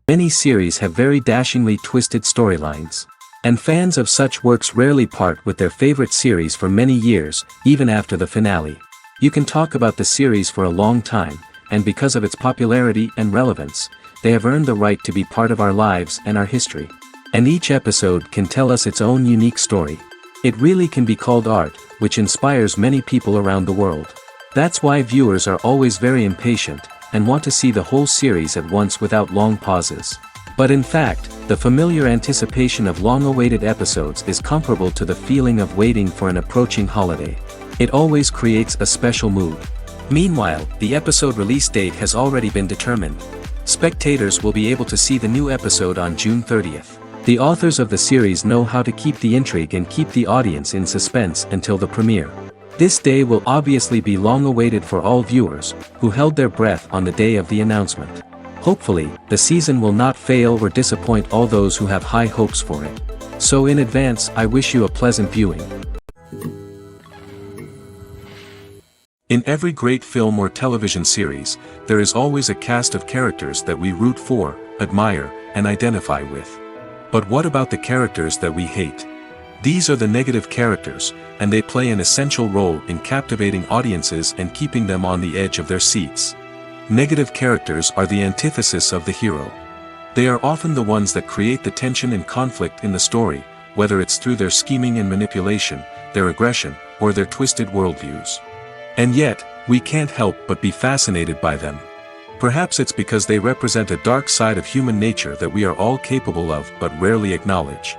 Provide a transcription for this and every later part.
Many series have very dashingly twisted storylines. And fans of such works rarely part with their favorite series for many years, even after the finale. You can talk about the series for a long time, and because of its popularity and relevance, they have earned the right to be part of our lives and our history. And each episode can tell us its own unique story. It really can be called art, which inspires many people around the world. That's why viewers are always very impatient, and want to see the whole series at once without long pauses. But in fact, the familiar anticipation of long-awaited episodes is comparable to the feeling of waiting for an approaching holiday. It always creates a special mood. Meanwhile, the episode release date has already been determined. Spectators will be able to see the new episode on June 30th. The authors of the series know how to keep the intrigue and keep the audience in suspense until the premiere. This day will obviously be long-awaited for all viewers, who held their breath on the day of the announcement. Hopefully, the season will not fail or disappoint all those who have high hopes for it. So in advance, I wish you a pleasant viewing. In every great film or television series, there is always a cast of characters that we root for, admire, and identify with. But what about the characters that we hate? These are the negative characters, and they play an essential role in captivating audiences and keeping them on the edge of their seats. Negative characters are the antithesis of the hero. They are often the ones that create the tension and conflict in the story, whether it's through their scheming and manipulation, their aggression, or their twisted worldviews. And yet, we can't help but be fascinated by them. Perhaps it's because they represent a dark side of human nature that we are all capable of but rarely acknowledge.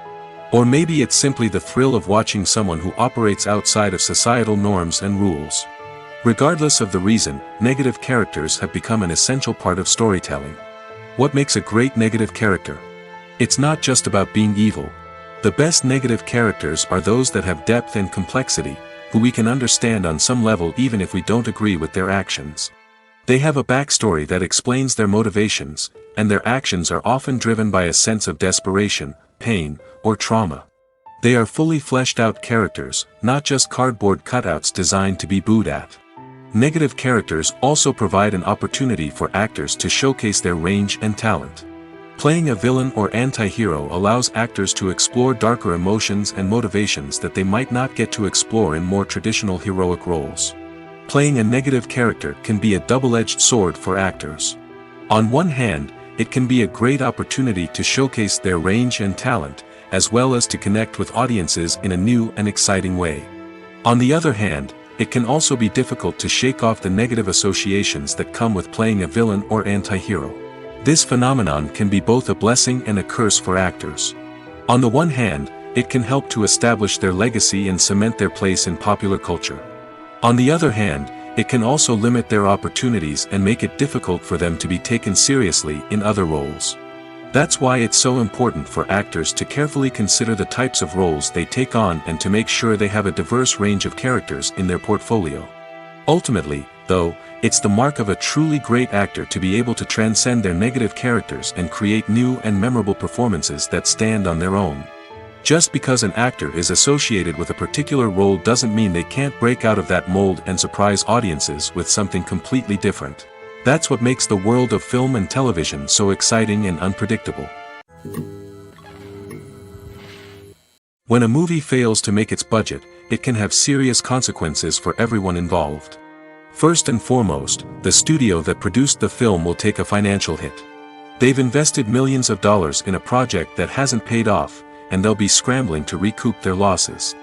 Or maybe it's simply the thrill of watching someone who operates outside of societal norms and rules. Regardless of the reason, negative characters have become an essential part of storytelling. What makes a great negative character? It's not just about being evil. The best negative characters are those that have depth and complexity, who we can understand on some level even if we don't agree with their actions. They have a backstory that explains their motivations, and their actions are often driven by a sense of desperation, pain, or trauma. They are fully fleshed out characters, not just cardboard cutouts designed to be booed at. Negative characters also provide an opportunity for actors to showcase their range and talent. Playing a villain or anti-hero allows actors to explore darker emotions and motivations that they might not get to explore in more traditional heroic roles. Playing a negative character can be a double-edged sword for actors. On one hand, it can be a great opportunity to showcase their range and talent, as well as to connect with audiences in a new and exciting way. On the other hand, it can also be difficult to shake off the negative associations that come with playing a villain or anti-hero. This phenomenon can be both a blessing and a curse for actors. On the one hand, it can help to establish their legacy and cement their place in popular culture. On the other hand, it can also limit their opportunities and make it difficult for them to be taken seriously in other roles. That's why it's so important for actors to carefully consider the types of roles they take on and to make sure they have a diverse range of characters in their portfolio. Ultimately, though, it's the mark of a truly great actor to be able to transcend their negative characters and create new and memorable performances that stand on their own. Just because an actor is associated with a particular role doesn't mean they can't break out of that mold and surprise audiences with something completely different. That's what makes the world of film and television so exciting and unpredictable. When a movie fails to make its budget, it can have serious consequences for everyone involved. First and foremost, the studio that produced the film will take a financial hit. They've invested millions of dollars in a project that hasn't paid off, and they'll be scrambling to recoup their losses.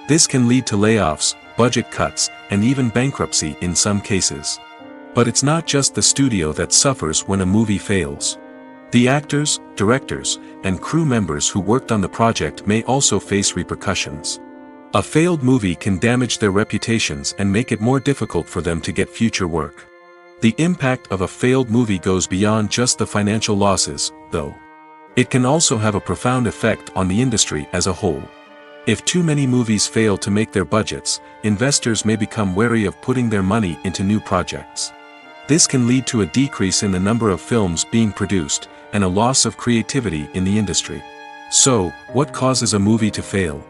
This can lead to layoffs, budget cuts, and even bankruptcy in some cases. But it's not just the studio that suffers when a movie fails. The actors, directors, and crew members who worked on the project may also face repercussions. A failed movie can damage their reputations and make it more difficult for them to get future work. The impact of a failed movie goes beyond just the financial losses, though. It can also have a profound effect on the industry as a whole. If too many movies fail to make their budgets, investors may become wary of putting their money into new projects. This can lead to a decrease in the number of films being produced, and a loss of creativity in the industry. So, what causes a movie to fail?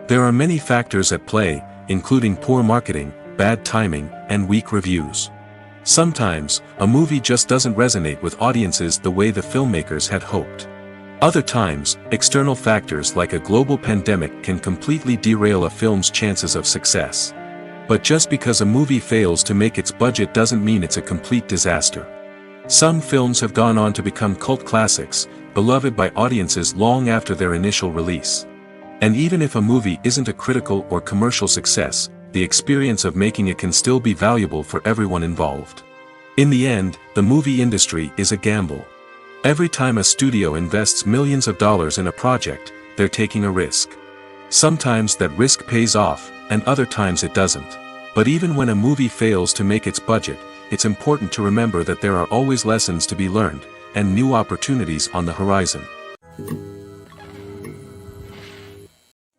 There are many factors at play, including poor marketing, bad timing, and weak reviews. Sometimes, a movie just doesn't resonate with audiences the way the filmmakers had hoped. Other times, external factors like a global pandemic can completely derail a film's chances of success. But just because a movie fails to make its budget doesn't mean it's a complete disaster. Some films have gone on to become cult classics, beloved by audiences long after their initial release. And even if a movie isn't a critical or commercial success, the experience of making it can still be valuable for everyone involved. In the end, the movie industry is a gamble. Every time a studio invests millions of dollars in a project, they're taking a risk. Sometimes that risk pays off, and other times it doesn't. But even when a movie fails to make its budget, it's important to remember that there are always lessons to be learned, and new opportunities on the horizon.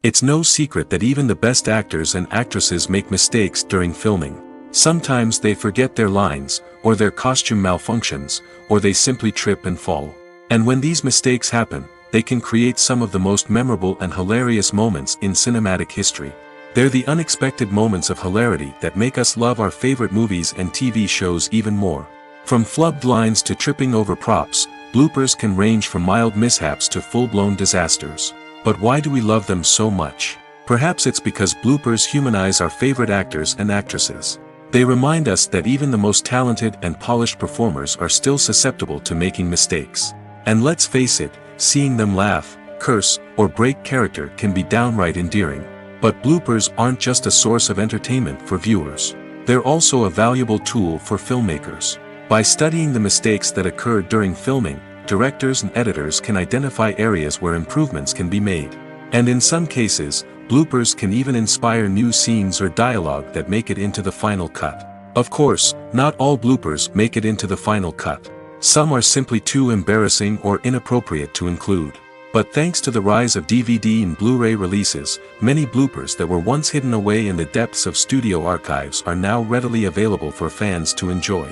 It's no secret that even the best actors and actresses make mistakes during filming. Sometimes they forget their lines, or their costume malfunctions, or they simply trip and fall. And when these mistakes happen, they can create some of the most memorable and hilarious moments in cinematic history. They're the unexpected moments of hilarity that make us love our favorite movies and TV shows even more. From flubbed lines to tripping over props, bloopers can range from mild mishaps to full-blown disasters. But why do we love them so much? Perhaps it's because bloopers humanize our favorite actors and actresses. They remind us that even the most talented and polished performers are still susceptible to making mistakes. And let's face it, seeing them laugh, curse, or break character can be downright endearing. But bloopers aren't just a source of entertainment for viewers. They're also a valuable tool for filmmakers. By studying the mistakes that occurred during filming, directors and editors can identify areas where improvements can be made. And in some cases, bloopers can even inspire new scenes or dialogue that make it into the final cut. Of course, not all bloopers make it into the final cut. Some are simply too embarrassing or inappropriate to include. But thanks to the rise of DVD and Blu-ray releases, many bloopers that were once hidden away in the depths of studio archives are now readily available for fans to enjoy.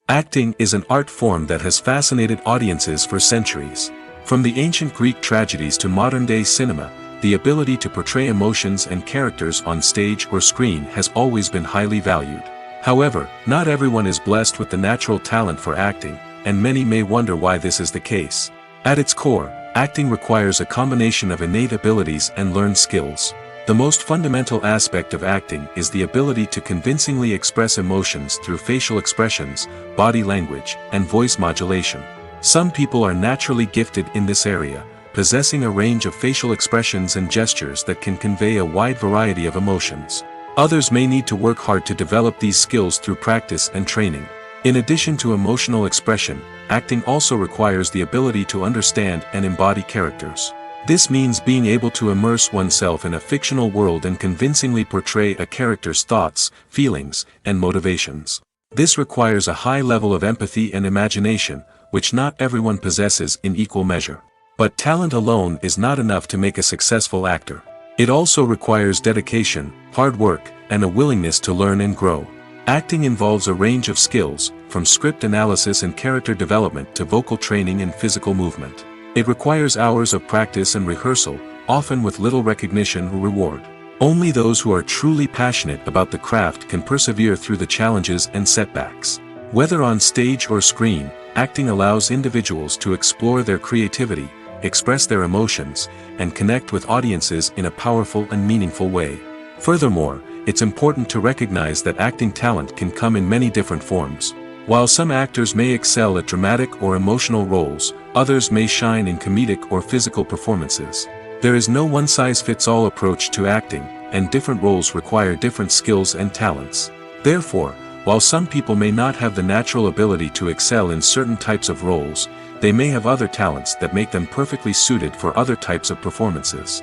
Acting is an art form that has fascinated audiences for centuries. From the ancient Greek tragedies to modern-day cinema, the ability to portray emotions and characters on stage or screen has always been highly valued. However, not everyone is blessed with the natural talent for acting, and many may wonder why this is the case. At its core, acting requires a combination of innate abilities and learned skills. The most fundamental aspect of acting is the ability to convincingly express emotions through facial expressions, body language, and voice modulation. Some people are naturally gifted in this area, possessing a range of facial expressions and gestures that can convey a wide variety of emotions. Others may need to work hard to develop these skills through practice and training. In addition to emotional expression, acting also requires the ability to understand and embody characters. This means being able to immerse oneself in a fictional world and convincingly portray a character's thoughts, feelings, and motivations. This requires a high level of empathy and imagination, which not everyone possesses in equal measure. But talent alone is not enough to make a successful actor. It also requires dedication, hard work, and a willingness to learn and grow. Acting involves a range of skills, from script analysis and character development to vocal training and physical movement. It requires hours of practice and rehearsal, often with little recognition or reward. Only those who are truly passionate about the craft can persevere through the challenges and setbacks. Whether on stage or screen, acting allows individuals to explore their creativity, express their emotions, and connect with audiences in a powerful and meaningful way. Furthermore, it's important to recognize that acting talent can come in many different forms. While some actors may excel at dramatic or emotional roles, others may shine in comedic or physical performances. There is no one-size-fits-all approach to acting, and different roles require different skills and talents. Therefore, while some people may not have the natural ability to excel in certain types of roles, they may have other talents that make them perfectly suited for other types of performances.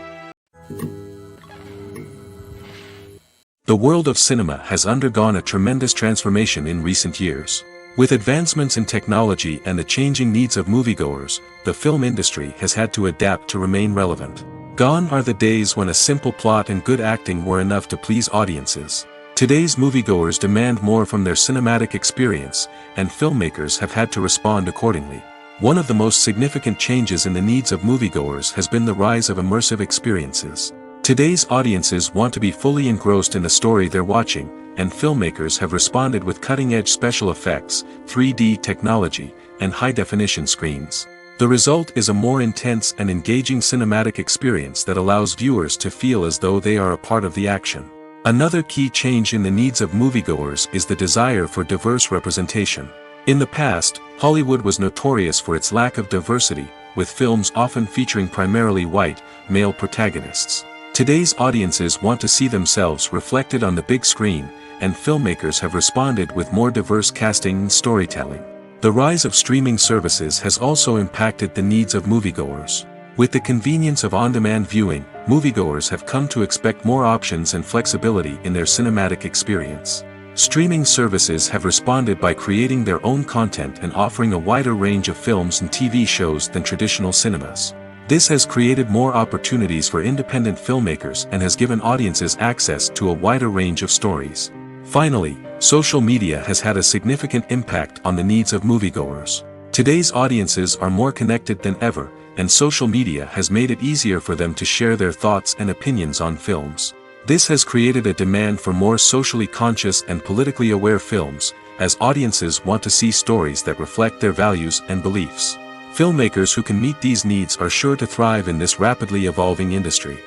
The world of cinema has undergone a tremendous transformation in recent years. With advancements in technology and the changing needs of moviegoers, the film industry has had to adapt to remain relevant. Gone are the days when a simple plot and good acting were enough to please audiences. Today's moviegoers demand more from their cinematic experience, and filmmakers have had to respond accordingly. One of the most significant changes in the needs of moviegoers has been the rise of immersive experiences. Today's audiences want to be fully engrossed in the story they're watching, and filmmakers have responded with cutting-edge special effects, 3D technology, and high-definition screens. The result is a more intense and engaging cinematic experience that allows viewers to feel as though they are a part of the action. Another key change in the needs of moviegoers is the desire for diverse representation. In the past, Hollywood was notorious for its lack of diversity, with films often featuring primarily white, male protagonists. Today's audiences want to see themselves reflected on the big screen, and filmmakers have responded with more diverse casting and storytelling. The rise of streaming services has also impacted the needs of moviegoers. With the convenience of on-demand viewing, moviegoers have come to expect more options and flexibility in their cinematic experience. Streaming services have responded by creating their own content and offering a wider range of films and TV shows than traditional cinemas. This has created more opportunities for independent filmmakers and has given audiences access to a wider range of stories. Finally, social media has had a significant impact on the needs of moviegoers. Today's audiences are more connected than ever, and social media has made it easier for them to share their thoughts and opinions on films. This has created a demand for more socially conscious and politically aware films, as audiences want to see stories that reflect their values and beliefs. Filmmakers who can meet these needs are sure to thrive in this rapidly evolving industry.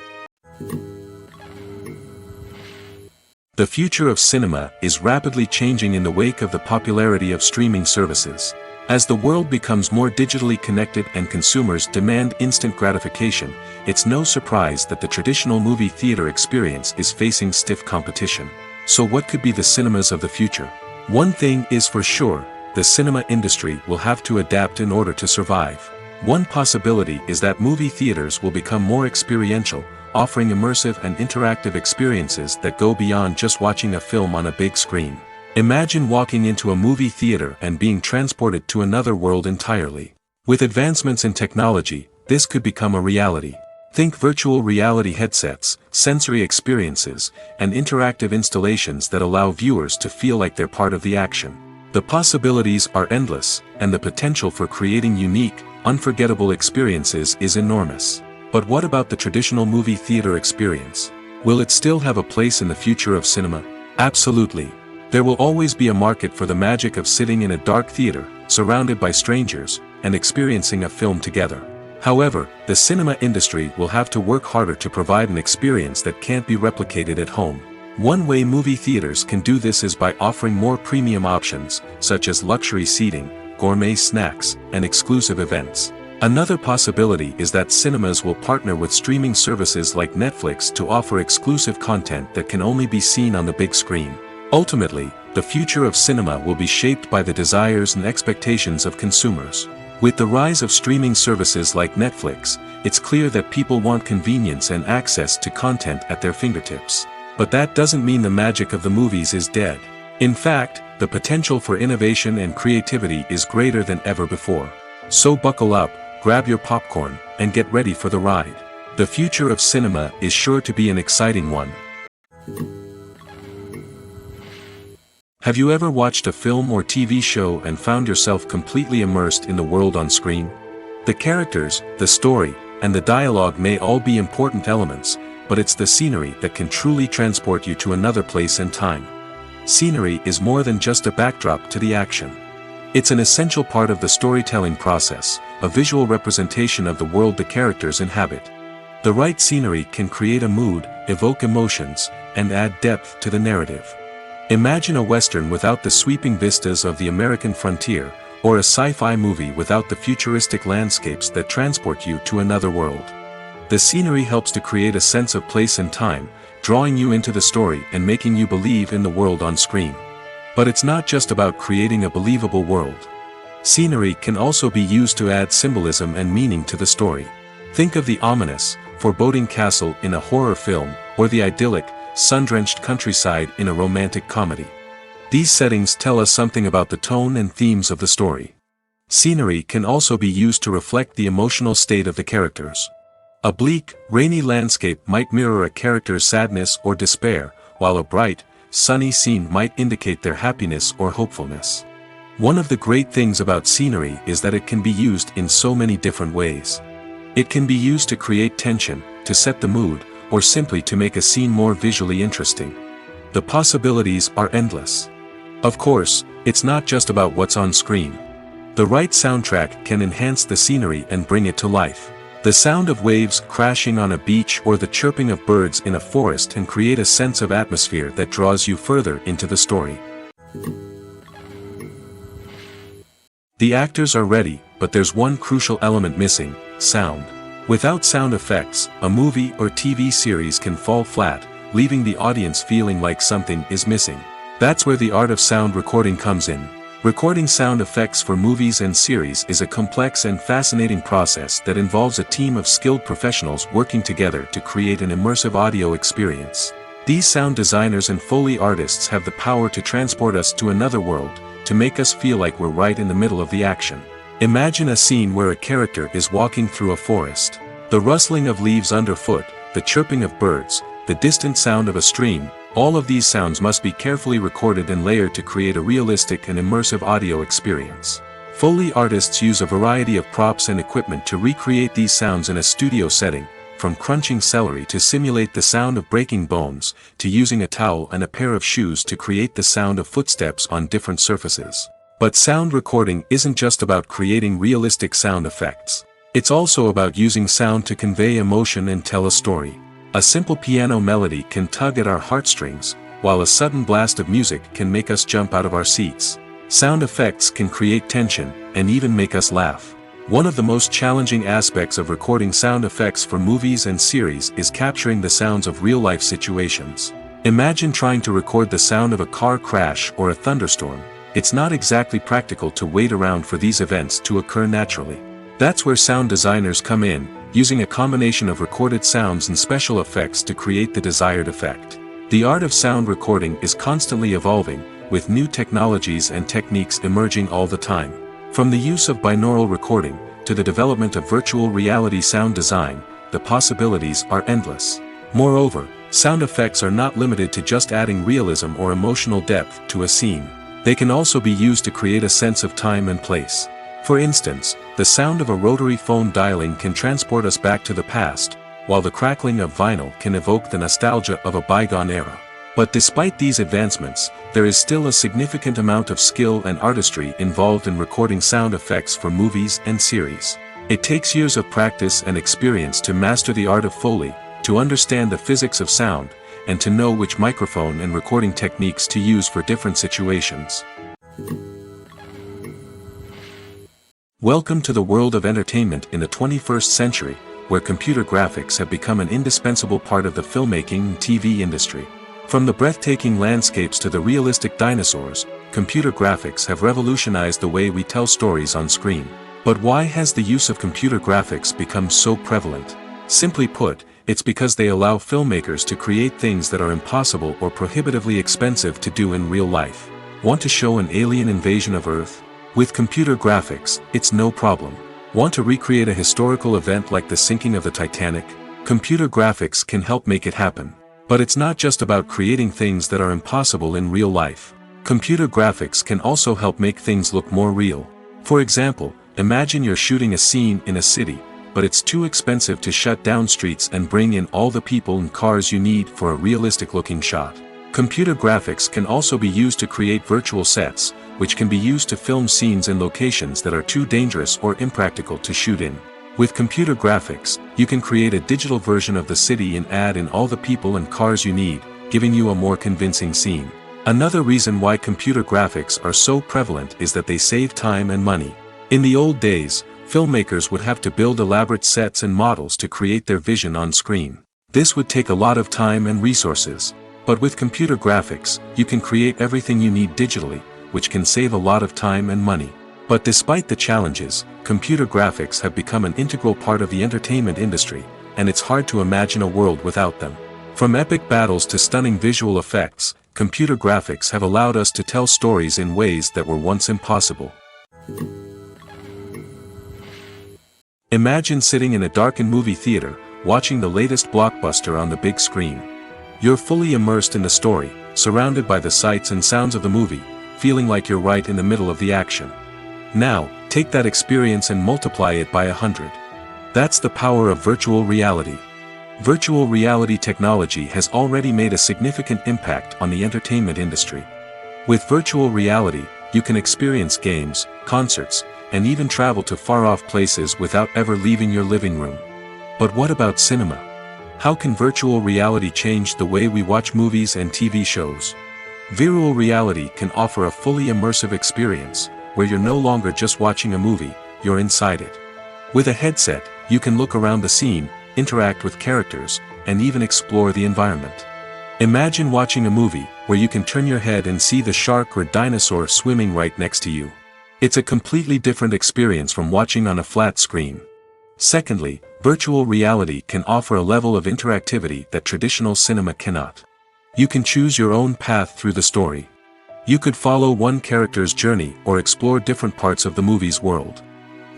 The future of cinema is rapidly changing in the wake of the popularity of streaming services. As the world becomes more digitally connected and consumers demand instant gratification, it's no surprise that the traditional movie theater experience is facing stiff competition. So what could be the cinemas of the future? One thing is for sure, the cinema industry will have to adapt in order to survive. One possibility is that movie theaters will become more experiential, offering immersive and interactive experiences that go beyond just watching a film on a big screen. Imagine walking into a movie theater and being transported to another world entirely. With advancements in technology, this could become a reality. Think virtual reality headsets, sensory experiences, and interactive installations that allow viewers to feel like they're part of the action. The possibilities are endless, and the potential for creating unique, unforgettable experiences is enormous. But what about the traditional movie theater experience? Will it still have a place in the future of cinema? Absolutely. There will always be a market for the magic of sitting in a dark theater, surrounded by strangers, and experiencing a film together. However, the cinema industry will have to work harder to provide an experience that can't be replicated at home. One way movie theaters can do this is by offering more premium options, such as luxury seating, gourmet snacks, and exclusive events. Another possibility is that cinemas will partner with streaming services like Netflix to offer exclusive content that can only be seen on the big screen. Ultimately, the future of cinema will be shaped by the desires and expectations of consumers. With the rise of streaming services like Netflix, it's clear that people want convenience and access to content at their fingertips. But that doesn't mean the magic of the movies is dead. In fact, the potential for innovation and creativity is greater than ever before. So buckle up, grab your popcorn, and get ready for the ride. The future of cinema is sure to be an exciting one. Have you ever watched a film or TV show and found yourself completely immersed in the world on screen? The characters, the story, and the dialogue may all be important elements, but it's the scenery that can truly transport you to another place and time. Scenery is more than just a backdrop to the action. It's an essential part of the storytelling process, a visual representation of the world the characters inhabit. The right scenery can create a mood, evoke emotions, and add depth to the narrative. Imagine a Western without the sweeping vistas of the American frontier, or a sci-fi movie without the futuristic landscapes that transport you to another world. The scenery helps to create a sense of place and time, drawing you into the story and making you believe in the world on screen. But it's not just about creating a believable world. Scenery can also be used to add symbolism and meaning to the story. Think of the ominous, foreboding castle in a horror film, or the idyllic, sun-drenched countryside in a romantic comedy. These settings tell us something about the tone and themes of the story. Scenery can also be used to reflect the emotional state of the characters. A bleak, rainy landscape might mirror a character's sadness or despair, while a bright, sunny scene might indicate their happiness or hopefulness. One of the great things about scenery is that it can be used in so many different ways. It can be used to create tension, to set the mood, or simply to make a scene more visually interesting. The possibilities are endless. Of course, it's not just about what's on screen. The right soundtrack can enhance the scenery and bring it to life. The sound of waves crashing on a beach or the chirping of birds in a forest can create a sense of atmosphere that draws you further into the story. The actors are ready, but there's one crucial element missing: sound. Without sound effects, a movie or TV series can fall flat, leaving the audience feeling like something is missing. That's where the art of sound recording comes in. Recording sound effects for movies and series is a complex and fascinating process that involves a team of skilled professionals working together to create an immersive audio experience. These sound designers and Foley artists have the power to transport us to another world, to make us feel like we're right in the middle of the action. Imagine a scene where a character is walking through a forest. The rustling of leaves underfoot, the chirping of birds, the distant sound of a stream, all of these sounds must be carefully recorded and layered to create a realistic and immersive audio experience. Foley artists use a variety of props and equipment to recreate these sounds in a studio setting, from crunching celery to simulate the sound of breaking bones, to using a towel and a pair of shoes to create the sound of footsteps on different surfaces. But sound recording isn't just about creating realistic sound effects. It's also about using sound to convey emotion and tell a story. A simple piano melody can tug at our heartstrings, while a sudden blast of music can make us jump out of our seats. Sound effects can create tension, and even make us laugh. One of the most challenging aspects of recording sound effects for movies and series is capturing the sounds of real-life situations. Imagine trying to record the sound of a car crash or a thunderstorm. It's not exactly practical to wait around for these events to occur naturally. That's where sound designers come in, using a combination of recorded sounds and special effects to create the desired effect. The art of sound recording is constantly evolving, with new technologies and techniques emerging all the time. From the use of binaural recording, to the development of virtual reality sound design, the possibilities are endless. Moreover, sound effects are not limited to just adding realism or emotional depth to a scene. They can also be used to create a sense of time and place. For instance, the sound of a rotary phone dialing can transport us back to the past, while the crackling of vinyl can evoke the nostalgia of a bygone era. But despite these advancements, there is still a significant amount of skill and artistry involved in recording sound effects for movies and series. It takes years of practice and experience to master the art of Foley, to understand the physics of sound, and to know which microphone and recording techniques to use for different situations. Welcome to the world of entertainment in the 21st century, where computer graphics have become an indispensable part of the filmmaking and TV industry. From the breathtaking landscapes to the realistic dinosaurs, computer graphics have revolutionized the way we tell stories on screen. But why has the use of computer graphics become so prevalent? Simply put, it's because they allow filmmakers to create things that are impossible or prohibitively expensive to do in real life. Want to show an alien invasion of Earth? With computer graphics, it's no problem. Want to recreate a historical event like the sinking of the Titanic? Computer graphics can help make it happen. But it's not just about creating things that are impossible in real life. Computer graphics can also help make things look more real. For example, imagine you're shooting a scene in a city, but it's too expensive to shut down streets and bring in all the people and cars you need for a realistic-looking shot. Computer graphics can also be used to create virtual sets, which can be used to film scenes in locations that are too dangerous or impractical to shoot in. With computer graphics, you can create a digital version of the city and add in all the people and cars you need, giving you a more convincing scene. Another reason why computer graphics are so prevalent is that they save time and money. In the old days, filmmakers would have to build elaborate sets and models to create their vision on screen. This would take a lot of time and resources. But with computer graphics, you can create everything you need digitally, which can save a lot of time and money. But despite the challenges, computer graphics have become an integral part of the entertainment industry, and it's hard to imagine a world without them. From epic battles to stunning visual effects, computer graphics have allowed us to tell stories in ways that were once impossible. Imagine sitting in a darkened movie theater, watching the latest blockbuster on the big screen. You're fully immersed in the story, surrounded by the sights and sounds of the movie, feeling like you're right in the middle of the action. Now, take that experience and multiply it by 100. That's the power of virtual reality. Virtual reality technology has already made a significant impact on the entertainment industry. With virtual reality, you can experience games, concerts, and even travel to far-off places without ever leaving your living room. But what about cinema? How can virtual reality change the way we watch movies and TV shows? Virtual reality can offer a fully immersive experience, where you're no longer just watching a movie, you're inside it. With a headset, you can look around the scene, interact with characters, and even explore the environment. Imagine watching a movie, where you can turn your head and see the shark or dinosaur swimming right next to you. It's a completely different experience from watching on a flat screen. Secondly, virtual reality can offer a level of interactivity that traditional cinema cannot. You can choose your own path through the story. You could follow one character's journey or explore different parts of the movie's world.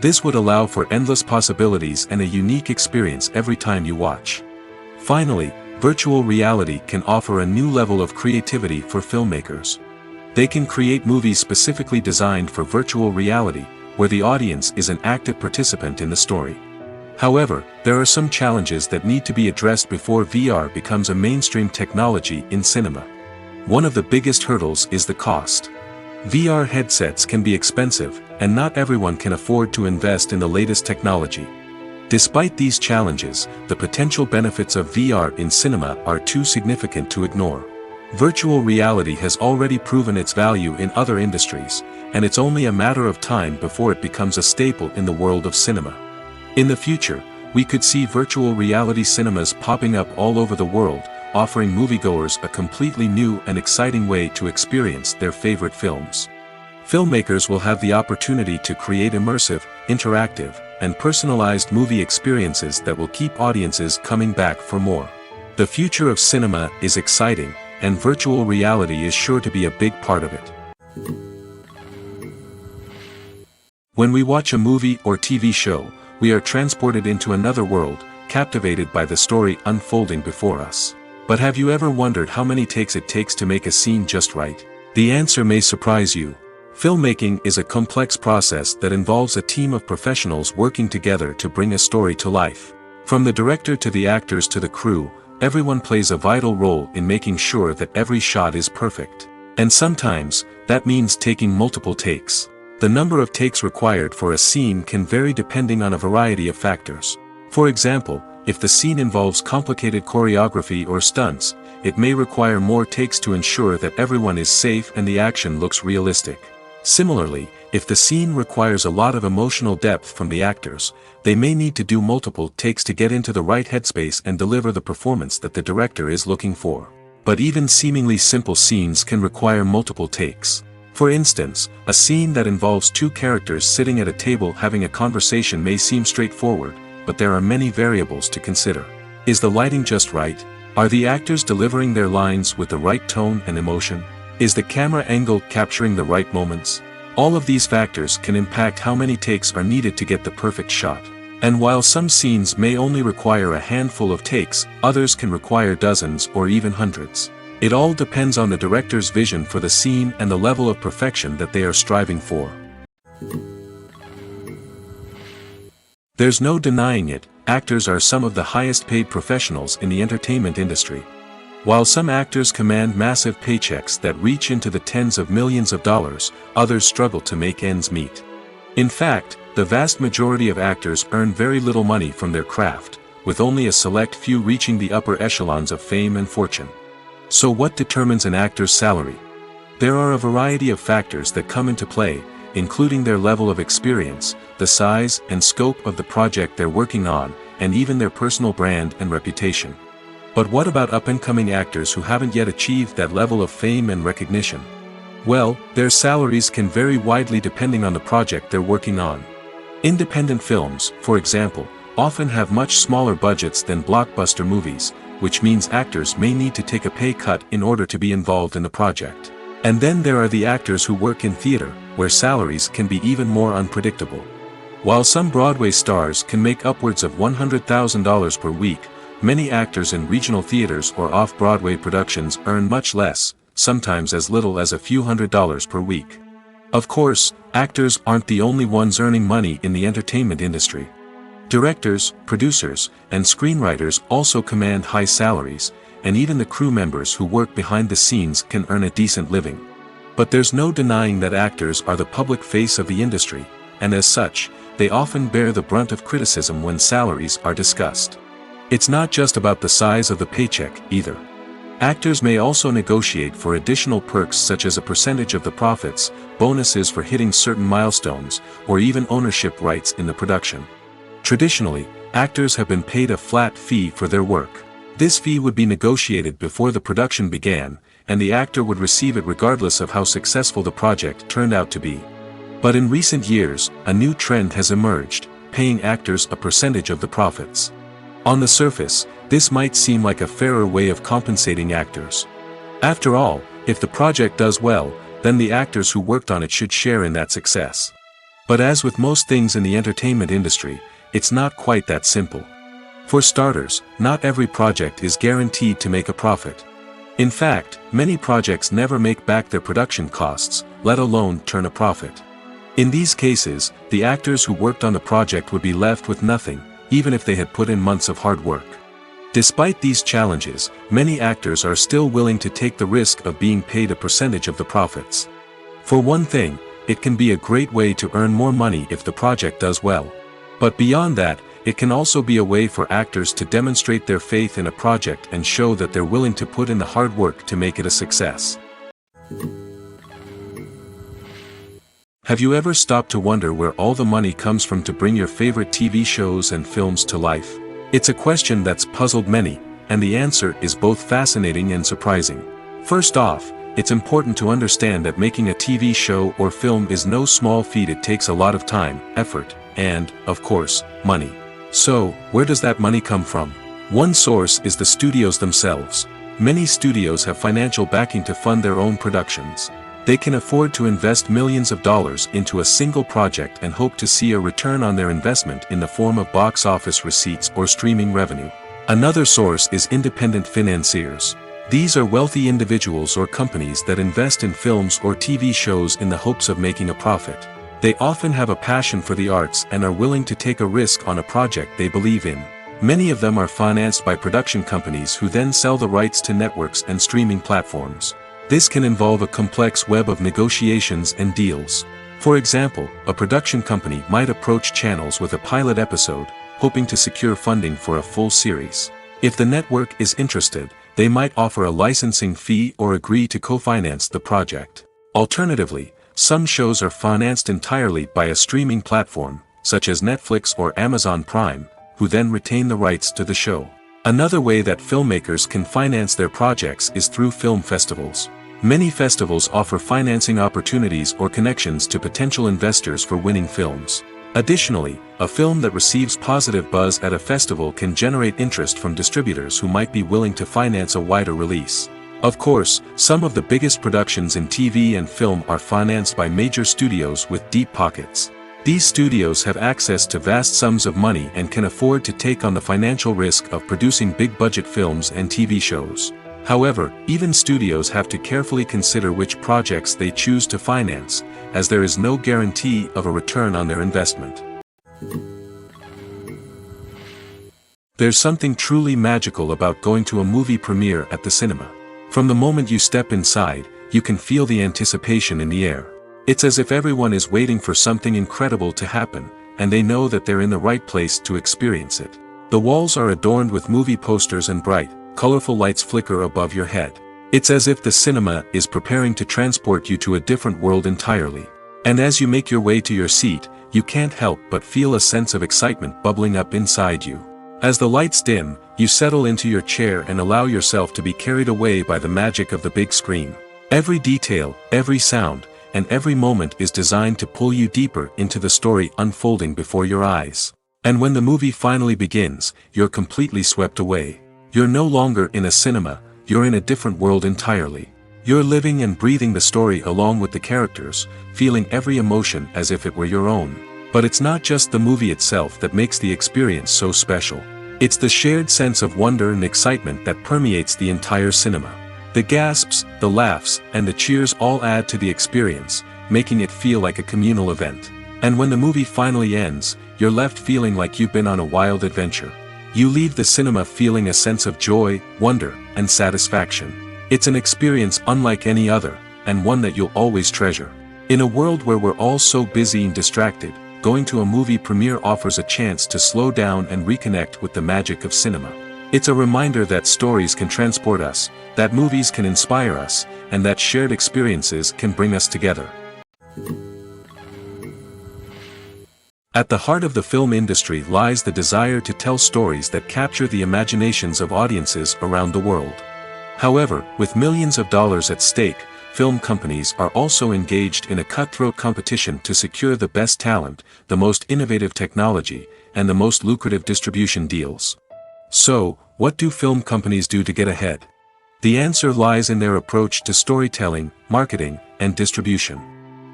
This would allow for endless possibilities and a unique experience every time you watch. Finally, virtual reality can offer a new level of creativity for filmmakers. They can create movies specifically designed for virtual reality, where the audience is an active participant in the story. However, there are some challenges that need to be addressed before VR becomes a mainstream technology in cinema. One of the biggest hurdles is the cost. VR headsets can be expensive, and not everyone can afford to invest in the latest technology. Despite these challenges, the potential benefits of VR in cinema are too significant to ignore. Virtual reality has already proven its value in other industries, and it's only a matter of time before it becomes a staple in the world of cinema. In the future, we could see virtual reality cinemas popping up all over the world, offering moviegoers a completely new and exciting way to experience their favorite films. Filmmakers will have the opportunity to create immersive, interactive, and personalized movie experiences that will keep audiences coming back for more. The future of cinema is exciting, and virtual reality is sure to be a big part of it. When we watch a movie or TV show, we are transported into another world, captivated by the story unfolding before us. But have you ever wondered how many takes it takes to make a scene just right? The answer may surprise you. Filmmaking is a complex process that involves a team of professionals working together to bring a story to life. From the director to the actors to the crew, everyone plays a vital role in making sure that every shot is perfect. And sometimes, that means taking multiple takes. The number of takes required for a scene can vary depending on a variety of factors. For example, if the scene involves complicated choreography or stunts, it may require more takes to ensure that everyone is safe and the action looks realistic. Similarly, if the scene requires a lot of emotional depth from the actors, they may need to do multiple takes to get into the right headspace and deliver the performance that the director is looking for. But even seemingly simple scenes can require multiple takes. For instance, a scene that involves two characters sitting at a table having a conversation may seem straightforward, but there are many variables to consider. Is the lighting just right? Are the actors delivering their lines with the right tone and emotion? Is the camera angle capturing the right moments? All of these factors can impact how many takes are needed to get the perfect shot. And while some scenes may only require a handful of takes, others can require dozens or even hundreds. It all depends on the director's vision for the scene and the level of perfection that they are striving for. There's no denying it, actors are some of the highest paid professionals in the entertainment industry. While some actors command massive paychecks that reach into the tens of millions of dollars, others struggle to make ends meet. In fact, the vast majority of actors earn very little money from their craft, with only a select few reaching the upper echelons of fame and fortune. So what determines an actor's salary? There are a variety of factors that come into play, including their level of experience, the size and scope of the project they're working on, and even their personal brand and reputation. But what about up-and-coming actors who haven't yet achieved that level of fame and recognition? Well, their salaries can vary widely depending on the project they're working on. Independent films, for example, often have much smaller budgets than blockbuster movies, which means actors may need to take a pay cut in order to be involved in the project. And then there are the actors who work in theater, where salaries can be even more unpredictable. While some Broadway stars can make upwards of $100,000 per week, many actors in regional theaters or off-Broadway productions earn much less, sometimes as little as a few $100s per week. Of course, actors aren't the only ones earning money in the entertainment industry. Directors, producers, and screenwriters also command high salaries, and even the crew members who work behind the scenes can earn a decent living. But there's no denying that actors are the public face of the industry, and as such, they often bear the brunt of criticism when salaries are discussed. It's not just about the size of the paycheck, either. Actors may also negotiate for additional perks such as a percentage of the profits, bonuses for hitting certain milestones, or even ownership rights in the production. Traditionally, actors have been paid a flat fee for their work. This fee would be negotiated before the production began, and the actor would receive it regardless of how successful the project turned out to be. But in recent years, a new trend has emerged, paying actors a percentage of the profits. On the surface, this might seem like a fairer way of compensating actors. After all, if the project does well, then the actors who worked on it should share in that success. But as with most things in the entertainment industry, it's not quite that simple. For starters, not every project is guaranteed to make a profit. In fact, many projects never make back their production costs, let alone turn a profit. In these cases, the actors who worked on the project would be left with nothing, even if they had put in months of hard work. Despite these challenges, many actors are still willing to take the risk of being paid a percentage of the profits. For one thing, it can be a great way to earn more money if the project does well. But beyond that, it can also be a way for actors to demonstrate their faith in a project and show that they're willing to put in the hard work to make it a success. Have you ever stopped to wonder where all the money comes from to bring your favorite TV shows and films to life? It's a question that's puzzled many, and the answer is both fascinating and surprising. First off, it's important to understand that making a TV show or film is no small feat. It takes a lot of time, effort, and, of course, money. So, where does that money come from? One source is the studios themselves. Many studios have financial backing to fund their own productions. They can afford to invest millions of dollars into a single project and hope to see a return on their investment in the form of box office receipts or streaming revenue. Another source is independent financiers. These are wealthy individuals or companies that invest in films or TV shows in the hopes of making a profit. They often have a passion for the arts and are willing to take a risk on a project they believe in. Many of them are financed by production companies who then sell the rights to networks and streaming platforms. This can involve a complex web of negotiations and deals. For example, a production company might approach channels with a pilot episode, hoping to secure funding for a full series. If the network is interested, they might offer a licensing fee or agree to co-finance the project. Alternatively, some shows are financed entirely by a streaming platform, such as Netflix or Amazon Prime, who then retain the rights to the show. Another way that filmmakers can finance their projects is through film festivals. Many festivals offer financing opportunities or connections to potential investors for winning films. Additionally, a film that receives positive buzz at a festival can generate interest from distributors who might be willing to finance a wider release. Of course, some of the biggest productions in TV and film are financed by major studios with deep pockets. These studios have access to vast sums of money and can afford to take on the financial risk of producing big-budget films and TV shows. However, even studios have to carefully consider which projects they choose to finance, as there is no guarantee of a return on their investment. There's something truly magical about going to a movie premiere at the cinema. From the moment you step inside, you can feel the anticipation in the air. It's as if everyone is waiting for something incredible to happen, and they know that they're in the right place to experience it. The walls are adorned with movie posters and bright, colorful lights flicker above your head. It's as if the cinema is preparing to transport you to a different world entirely. And as you make your way to your seat, you can't help but feel a sense of excitement bubbling up inside you. As the lights dim, you settle into your chair and allow yourself to be carried away by the magic of the big screen. Every detail, every sound, and every moment is designed to pull you deeper into the story unfolding before your eyes. And when the movie finally begins, you're completely swept away. You're no longer in a cinema, you're in a different world entirely. You're living and breathing the story along with the characters, feeling every emotion as if it were your own. But it's not just the movie itself that makes the experience so special. It's the shared sense of wonder and excitement that permeates the entire cinema. The gasps, the laughs, and the cheers all add to the experience, making it feel like a communal event. And when the movie finally ends, you're left feeling like you've been on a wild adventure. You leave the cinema feeling a sense of joy, wonder, and satisfaction. It's an experience unlike any other, and one that you'll always treasure. In a world where we're all so busy and distracted, going to a movie premiere offers a chance to slow down and reconnect with the magic of cinema. It's a reminder that stories can transport us, that movies can inspire us, and that shared experiences can bring us together. At the heart of the film industry lies the desire to tell stories that capture the imaginations of audiences around the world. However, with millions of dollars at stake, film companies are also engaged in a cutthroat competition to secure the best talent, the most innovative technology, and the most lucrative distribution deals. So, what do film companies do to get ahead? The answer lies in their approach to storytelling, marketing, and distribution.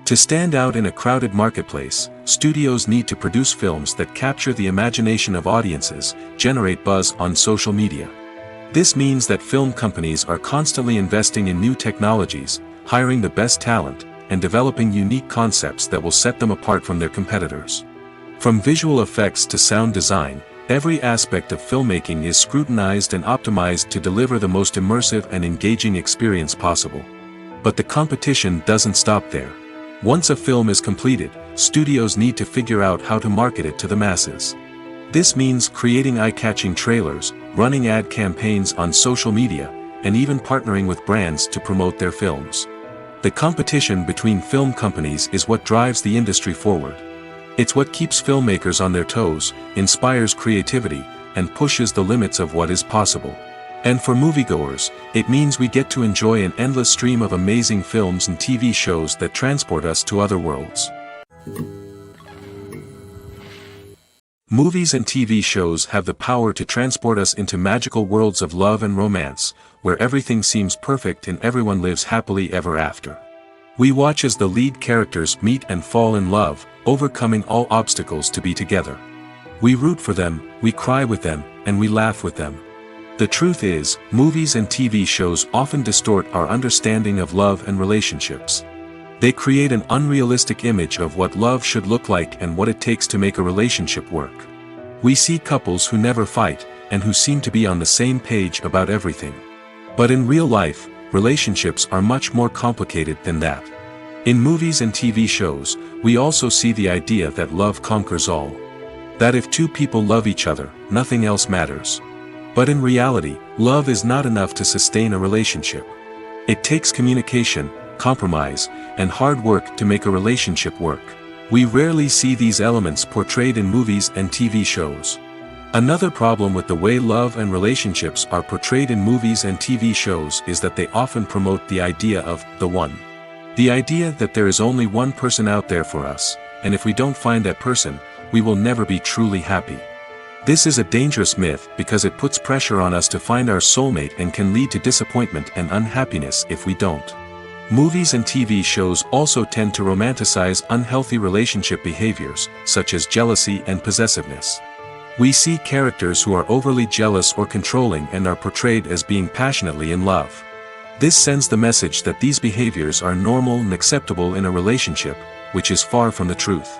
To stand out in a crowded marketplace, studios need to produce films that capture the imagination of audiences, generate buzz on social media. This means that film companies are constantly investing in new technologies, hiring the best talent, and developing unique concepts that will set them apart from their competitors. From visual effects to sound design, every aspect of filmmaking is scrutinized and optimized to deliver the most immersive and engaging experience possible. But the competition doesn't stop there. Once a film is completed, studios need to figure out how to market it to the masses. This means creating eye-catching trailers, running ad campaigns on social media, and even partnering with brands to promote their films. The competition between film companies is what drives the industry forward. It's what keeps filmmakers on their toes, inspires creativity, and pushes the limits of what is possible. And for moviegoers, it means we get to enjoy an endless stream of amazing films and TV shows that transport us to other worlds. Movies and TV shows have the power to transport us into magical worlds of love and romance, where everything seems perfect and everyone lives happily ever after. We watch as the lead characters meet and fall in love, overcoming all obstacles to be together. We root for them, we cry with them, and we laugh with them. The truth is, movies and TV shows often distort our understanding of love and relationships. They create an unrealistic image of what love should look like and what it takes to make a relationship work. We see couples who never fight, and who seem to be on the same page about everything. But in real life, relationships are much more complicated than that. In movies and TV shows, we also see the idea that love conquers all. That if two people love each other, nothing else matters. But in reality, love is not enough to sustain a relationship. It takes communication, compromise, and hard work to make a relationship work. We rarely see these elements portrayed in movies and TV shows. Another problem with the way love and relationships are portrayed in movies and TV shows is that they often promote the idea of the one. The idea that there is only one person out there for us, and if we don't find that person, we will never be truly happy. This is a dangerous myth because it puts pressure on us to find our soulmate and can lead to disappointment and unhappiness if we don't. Movies and TV shows also tend to romanticize unhealthy relationship behaviors, such as jealousy and possessiveness. We see characters who are overly jealous or controlling and are portrayed as being passionately in love. This sends the message that these behaviors are normal and acceptable in a relationship, which is far from the truth.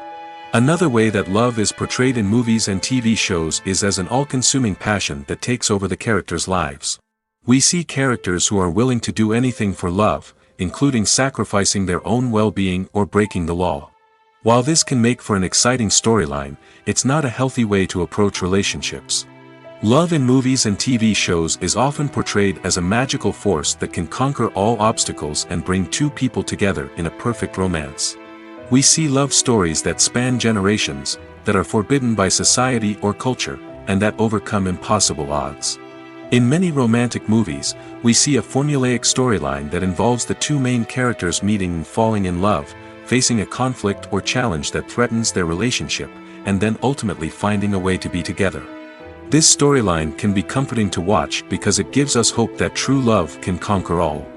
Another way that love is portrayed in movies and TV shows is as an all-consuming passion that takes over the characters' lives. We see characters who are willing to do anything for love, including sacrificing their own well-being or breaking the law. While this can make for an exciting storyline, it's not a healthy way to approach relationships. Love in movies and TV shows is often portrayed as a magical force that can conquer all obstacles and bring two people together in a perfect romance. We see love stories that span generations, that are forbidden by society or culture, and that overcome impossible odds. In many romantic movies, we see a formulaic storyline that involves the two main characters meeting and falling in love, facing a conflict or challenge that threatens their relationship, and then ultimately finding a way to be together. This storyline can be comforting to watch because it gives us hope that true love can conquer all.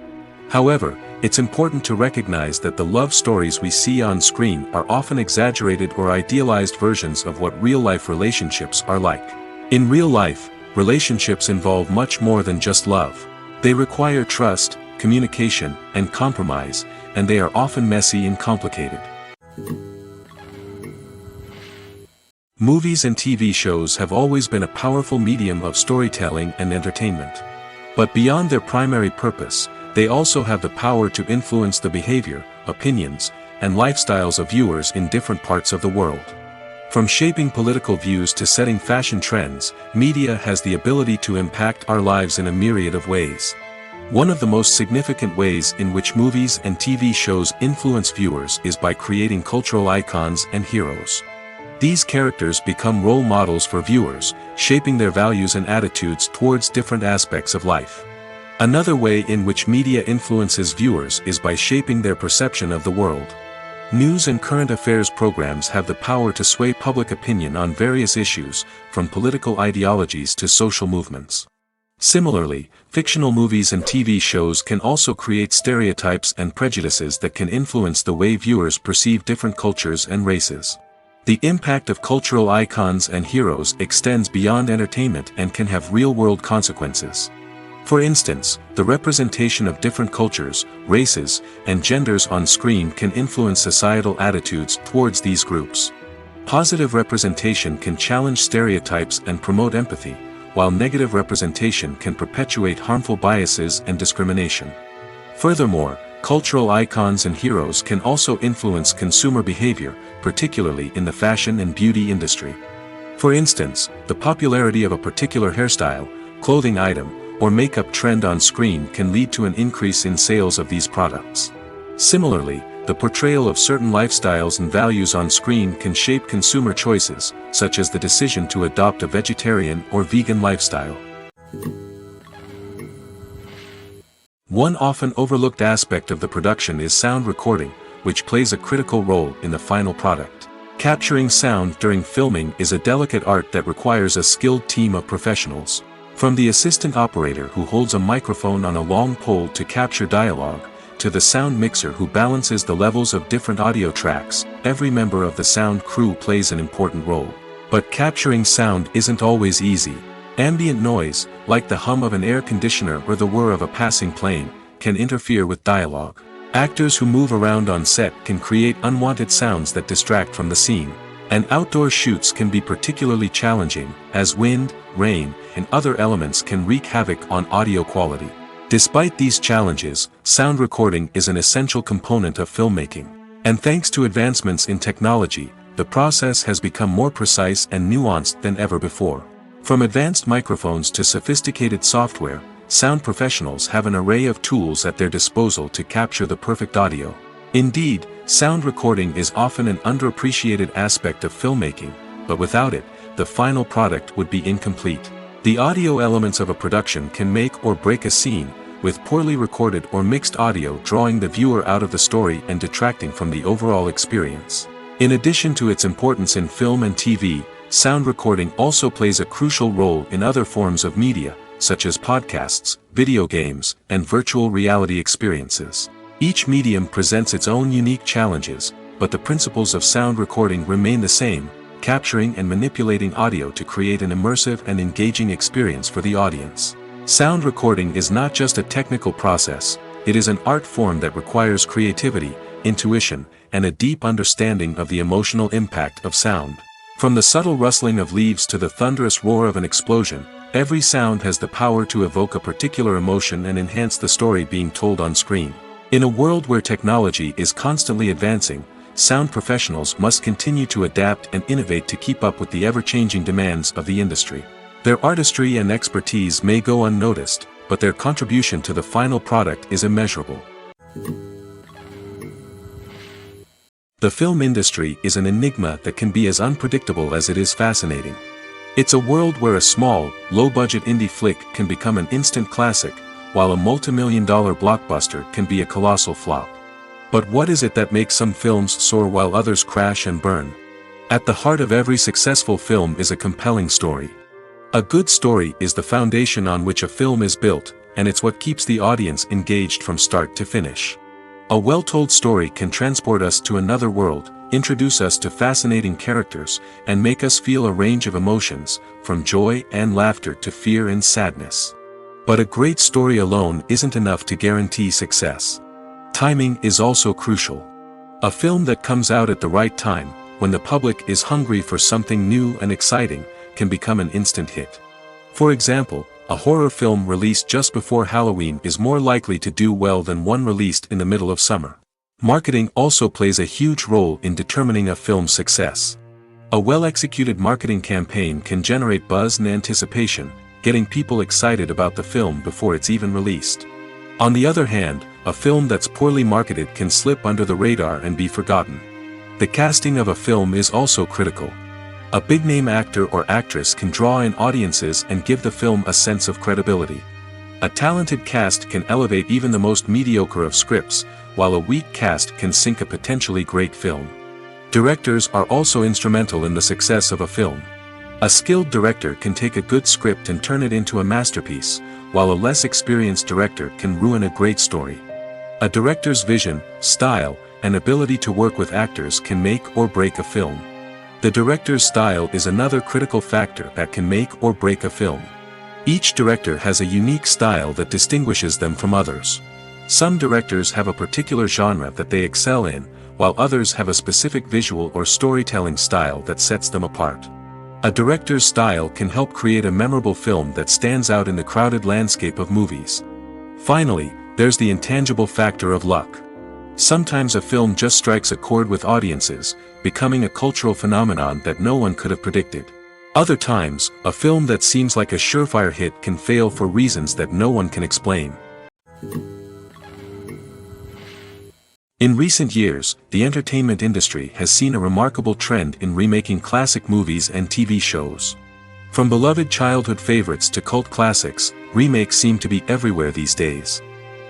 However, it's important to recognize that the love stories we see on screen are often exaggerated or idealized versions of what real-life relationships are like. In real life, relationships involve much more than just love. They require trust, communication, and compromise, and they are often messy and complicated. Movies and TV shows have always been a powerful medium of storytelling and entertainment. But beyond their primary purpose, they also have the power to influence the behavior, opinions, and lifestyles of viewers in different parts of the world. From shaping political views to setting fashion trends, media has the ability to impact our lives in a myriad of ways. One of the most significant ways in which movies and TV shows influence viewers is by creating cultural icons and heroes. These characters become role models for viewers, shaping their values and attitudes towards different aspects of life. Another way in which media influences viewers is by shaping their perception of the world. News and current affairs programs have the power to sway public opinion on various issues, from political ideologies to social movements. Similarly, fictional movies and TV shows can also create stereotypes and prejudices that can influence the way viewers perceive different cultures and races. The impact of cultural icons and heroes extends beyond entertainment and can have real-world consequences. For instance, the representation of different cultures, races, and genders on screen can influence societal attitudes towards these groups. Positive representation can challenge stereotypes and promote empathy, while negative representation can perpetuate harmful biases and discrimination. Furthermore, cultural icons and heroes can also influence consumer behavior, particularly in the fashion and beauty industry. For instance, the popularity of a particular hairstyle, clothing item, or makeup trend on screen can lead to an increase in sales of these products. Similarly, the portrayal of certain lifestyles and values on screen can shape consumer choices, such as the decision to adopt a vegetarian or vegan lifestyle. One often overlooked aspect of the production is sound recording, which plays a critical role in the final product. Capturing sound during filming is a delicate art that requires a skilled team of professionals. From the assistant operator who holds a microphone on a long pole to capture dialogue, to the sound mixer who balances the levels of different audio tracks, every member of the sound crew plays an important role. But capturing sound isn't always easy. Ambient noise, like the hum of an air conditioner or the whir of a passing plane, can interfere with dialogue. Actors who move around on set can create unwanted sounds that distract from the scene. And outdoor shoots can be particularly challenging, as wind, rain, and other elements can wreak havoc on audio quality. Despite these challenges, sound recording is an essential component of filmmaking. And thanks to advancements in technology, the process has become more precise and nuanced than ever before. From advanced microphones to sophisticated software, sound professionals have an array of tools at their disposal to capture the perfect audio. Indeed, sound recording is often an underappreciated aspect of filmmaking, but without it, the final product would be incomplete. The audio elements of a production can make or break a scene, with poorly recorded or mixed audio drawing the viewer out of the story and detracting from the overall experience. In addition to its importance in film and TV, sound recording also plays a crucial role in other forms of media, such as podcasts, video games, and virtual reality experiences. Each medium presents its own unique challenges, but the principles of sound recording remain the same, capturing and manipulating audio to create an immersive and engaging experience for the audience. Sound recording is not just a technical process, it is an art form that requires creativity, intuition, and a deep understanding of the emotional impact of sound. From the subtle rustling of leaves to the thunderous roar of an explosion, every sound has the power to evoke a particular emotion and enhance the story being told on screen. In a world where technology is constantly advancing, sound professionals must continue to adapt and innovate to keep up with the ever-changing demands of the industry. Their artistry and expertise may go unnoticed, but their contribution to the final product is immeasurable. The film industry is an enigma that can be as unpredictable as it is fascinating. It's a world where a small, low-budget indie flick can become an instant classic, while a multi-million-dollar blockbuster can be a colossal flop. But what is it that makes some films soar while others crash and burn? At the heart of every successful film is a compelling story. A good story is the foundation on which a film is built, and it's what keeps the audience engaged from start to finish. A well-told story can transport us to another world, introduce us to fascinating characters, and make us feel a range of emotions, from joy and laughter to fear and sadness. But a great story alone isn't enough to guarantee success. Timing is also crucial. A film that comes out at the right time, when the public is hungry for something new and exciting, can become an instant hit. For example, a horror film released just before Halloween is more likely to do well than one released in the middle of summer. Marketing also plays a huge role in determining a film's success. A well-executed marketing campaign can generate buzz and anticipation, getting people excited about the film before it's even released. On the other hand, a film that's poorly marketed can slip under the radar and be forgotten. The casting of a film is also critical. A big-name actor or actress can draw in audiences and give the film a sense of credibility. A talented cast can elevate even the most mediocre of scripts, while a weak cast can sink a potentially great film. Directors are also instrumental in the success of a film. A skilled director can take a good script and turn it into a masterpiece, while a less experienced director can ruin a great story. A director's vision, style, and ability to work with actors can make or break a film. The director's style is another critical factor that can make or break a film. Each director has a unique style that distinguishes them from others. Some directors have a particular genre that they excel in, while others have a specific visual or storytelling style that sets them apart. A director's style can help create a memorable film that stands out in the crowded landscape of movies. Finally, there's the intangible factor of luck. Sometimes a film just strikes a chord with audiences, becoming a cultural phenomenon that no one could have predicted. Other times, a film that seems like a surefire hit can fail for reasons that no one can explain. In recent years, the entertainment industry has seen a remarkable trend in remaking classic movies and TV shows. From beloved childhood favorites to cult classics, remakes seem to be everywhere these days.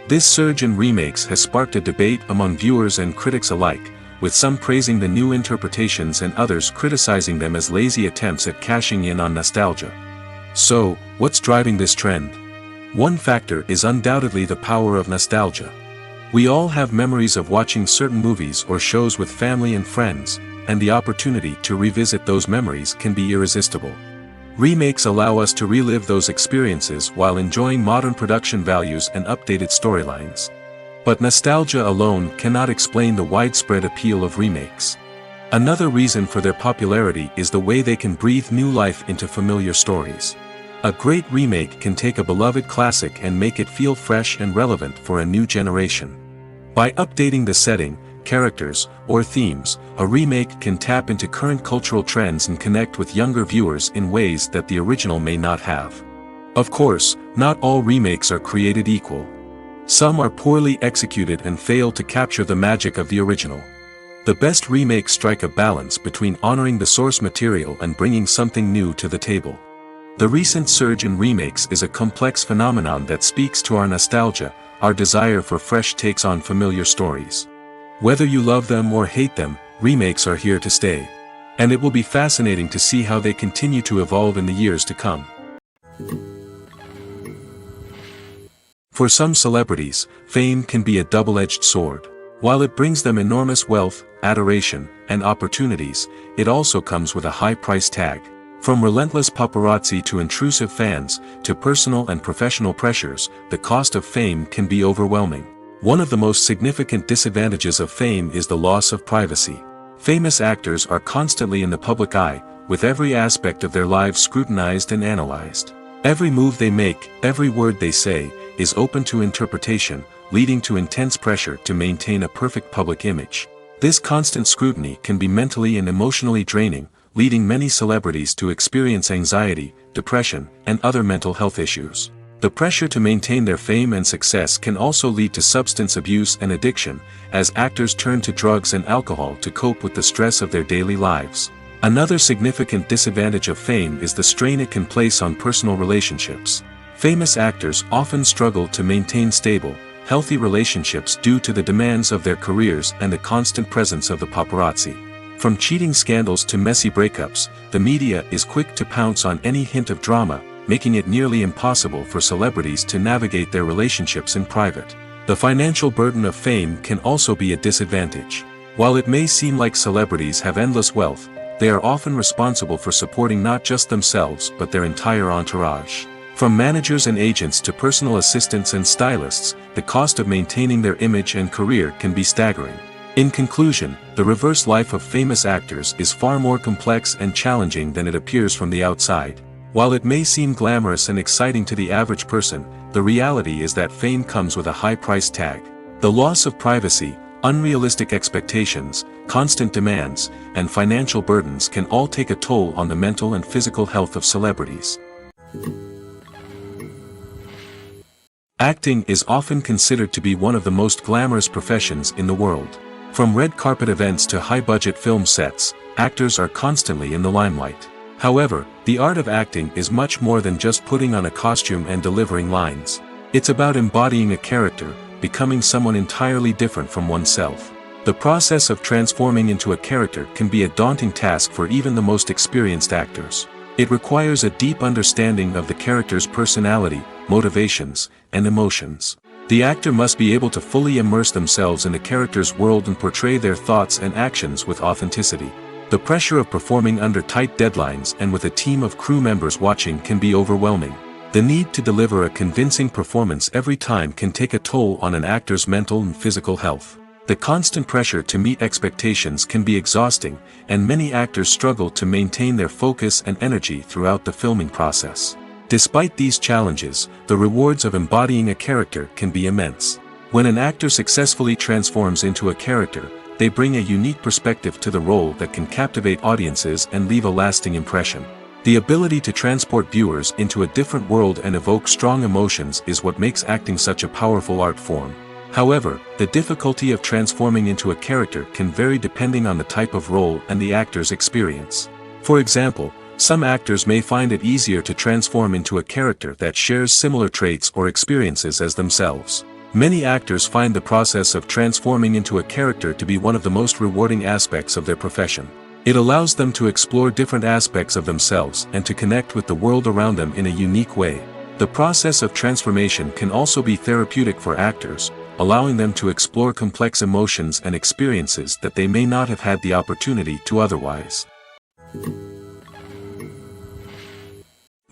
This surge in remakes has sparked a debate among viewers and critics alike, with some praising the new interpretations and others criticizing them as lazy attempts at cashing in on nostalgia. So, what's driving this trend? One factor is undoubtedly the power of nostalgia. We all have memories of watching certain movies or shows with family and friends, and the opportunity to revisit those memories can be irresistible. Remakes allow us to relive those experiences while enjoying modern production values and updated storylines. But nostalgia alone cannot explain the widespread appeal of remakes. Another reason for their popularity is the way they can breathe new life into familiar stories. A great remake can take a beloved classic and make it feel fresh and relevant for a new generation. By updating the setting, characters, or themes, a remake can tap into current cultural trends and connect with younger viewers in ways that the original may not have. Of course, not all remakes are created equal. Some are poorly executed and fail to capture the magic of the original. The best remakes strike a balance between honoring the source material and bringing something new to the table. The recent surge in remakes is a complex phenomenon that speaks to our nostalgia, our desire for fresh takes on familiar stories. Whether you love them or hate them, remakes are here to stay. And it will be fascinating to see how they continue to evolve in the years to come. For some celebrities, fame can be a double-edged sword. While it brings them enormous wealth, adoration, and opportunities, it also comes with a high price tag. From relentless paparazzi to intrusive fans, to personal and professional pressures, the cost of fame can be overwhelming. One of the most significant disadvantages of fame is the loss of privacy. Famous actors are constantly in the public eye, with every aspect of their lives scrutinized and analyzed. Every move they make, every word they say, is open to interpretation, leading to intense pressure to maintain a perfect public image. This constant scrutiny can be mentally and emotionally draining, leading many celebrities to experience anxiety, depression, and other mental health issues. The pressure to maintain their fame and success can also lead to substance abuse and addiction, as actors turn to drugs and alcohol to cope with the stress of their daily lives. Another significant disadvantage of fame is the strain it can place on personal relationships. Famous actors often struggle to maintain stable, healthy relationships due to the demands of their careers and the constant presence of the paparazzi. From cheating scandals to messy breakups, the media is quick to pounce on any hint of drama, making it nearly impossible for celebrities to navigate their relationships in private. The financial burden of fame can also be a disadvantage. While it may seem like celebrities have endless wealth, they are often responsible for supporting not just themselves but their entire entourage. From managers and agents to personal assistants and stylists, the cost of maintaining their image and career can be staggering. In conclusion, the reverse life of famous actors is far more complex and challenging than it appears from the outside. While it may seem glamorous and exciting to the average person, the reality is that fame comes with a high price tag. The loss of privacy, unrealistic expectations, constant demands, and financial burdens can all take a toll on the mental and physical health of celebrities. Acting is often considered to be one of the most glamorous professions in the world. From red carpet events to high-budget film sets, actors are constantly in the limelight. However, the art of acting is much more than just putting on a costume and delivering lines. It's about embodying a character, becoming someone entirely different from oneself. The process of transforming into a character can be a daunting task for even the most experienced actors. It requires a deep understanding of the character's personality, motivations, and emotions. The actor must be able to fully immerse themselves in the character's world and portray their thoughts and actions with authenticity. The pressure of performing under tight deadlines and with a team of crew members watching can be overwhelming. The need to deliver a convincing performance every time can take a toll on an actor's mental and physical health. The constant pressure to meet expectations can be exhausting, and many actors struggle to maintain their focus and energy throughout the filming process. Despite these challenges, the rewards of embodying a character can be immense. When an actor successfully transforms into a character, they bring a unique perspective to the role that can captivate audiences and leave a lasting impression. The ability to transport viewers into a different world and evoke strong emotions is what makes acting such a powerful art form. However, the difficulty of transforming into a character can vary depending on the type of role and the actor's experience. For example, some actors may find it easier to transform into a character that shares similar traits or experiences as themselves. Many actors find the process of transforming into a character to be one of the most rewarding aspects of their profession. It allows them to explore different aspects of themselves and to connect with the world around them in a unique way. The process of transformation can also be therapeutic for actors, allowing them to explore complex emotions and experiences that they may not have had the opportunity to otherwise.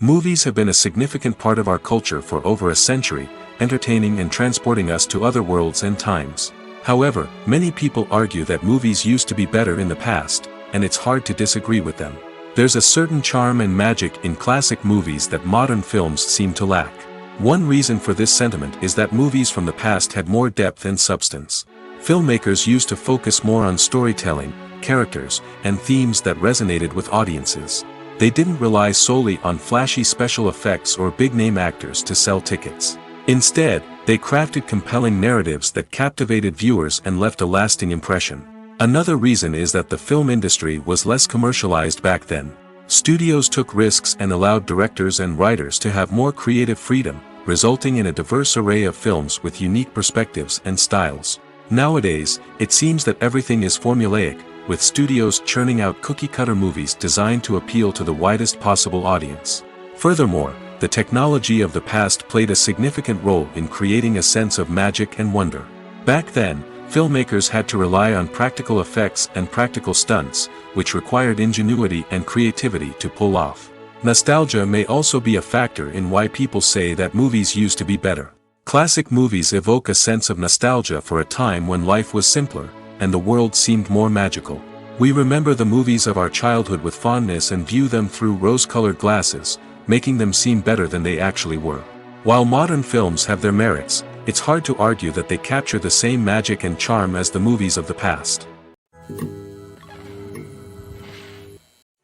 Movies have been a significant part of our culture for over a century, entertaining and transporting us to other worlds and times. However, many people argue that movies used to be better in the past, and it's hard to disagree with them. There's a certain charm and magic in classic movies that modern films seem to lack. One reason for this sentiment is that movies from the past had more depth and substance. Filmmakers used to focus more on storytelling, characters, and themes that resonated with audiences. They didn't rely solely on flashy special effects or big-name actors to sell tickets. Instead, they crafted compelling narratives that captivated viewers and left a lasting impression. Another reason is that the film industry was less commercialized back then. Studios took risks and allowed directors and writers to have more creative freedom, resulting in a diverse array of films with unique perspectives and styles. Nowadays, it seems that everything is formulaic, with studios churning out cookie-cutter movies designed to appeal to the widest possible audience. Furthermore, the technology of the past played a significant role in creating a sense of magic and wonder. Back then, filmmakers had to rely on practical effects and practical stunts, which required ingenuity and creativity to pull off. Nostalgia may also be a factor in why people say that movies used to be better. Classic movies evoke a sense of nostalgia for a time when life was simpler, and the world seemed more magical. We remember the movies of our childhood with fondness and view them through rose-colored glasses, making them seem better than they actually were. While modern films have their merits, it's hard to argue that they capture the same magic and charm as the movies of the past.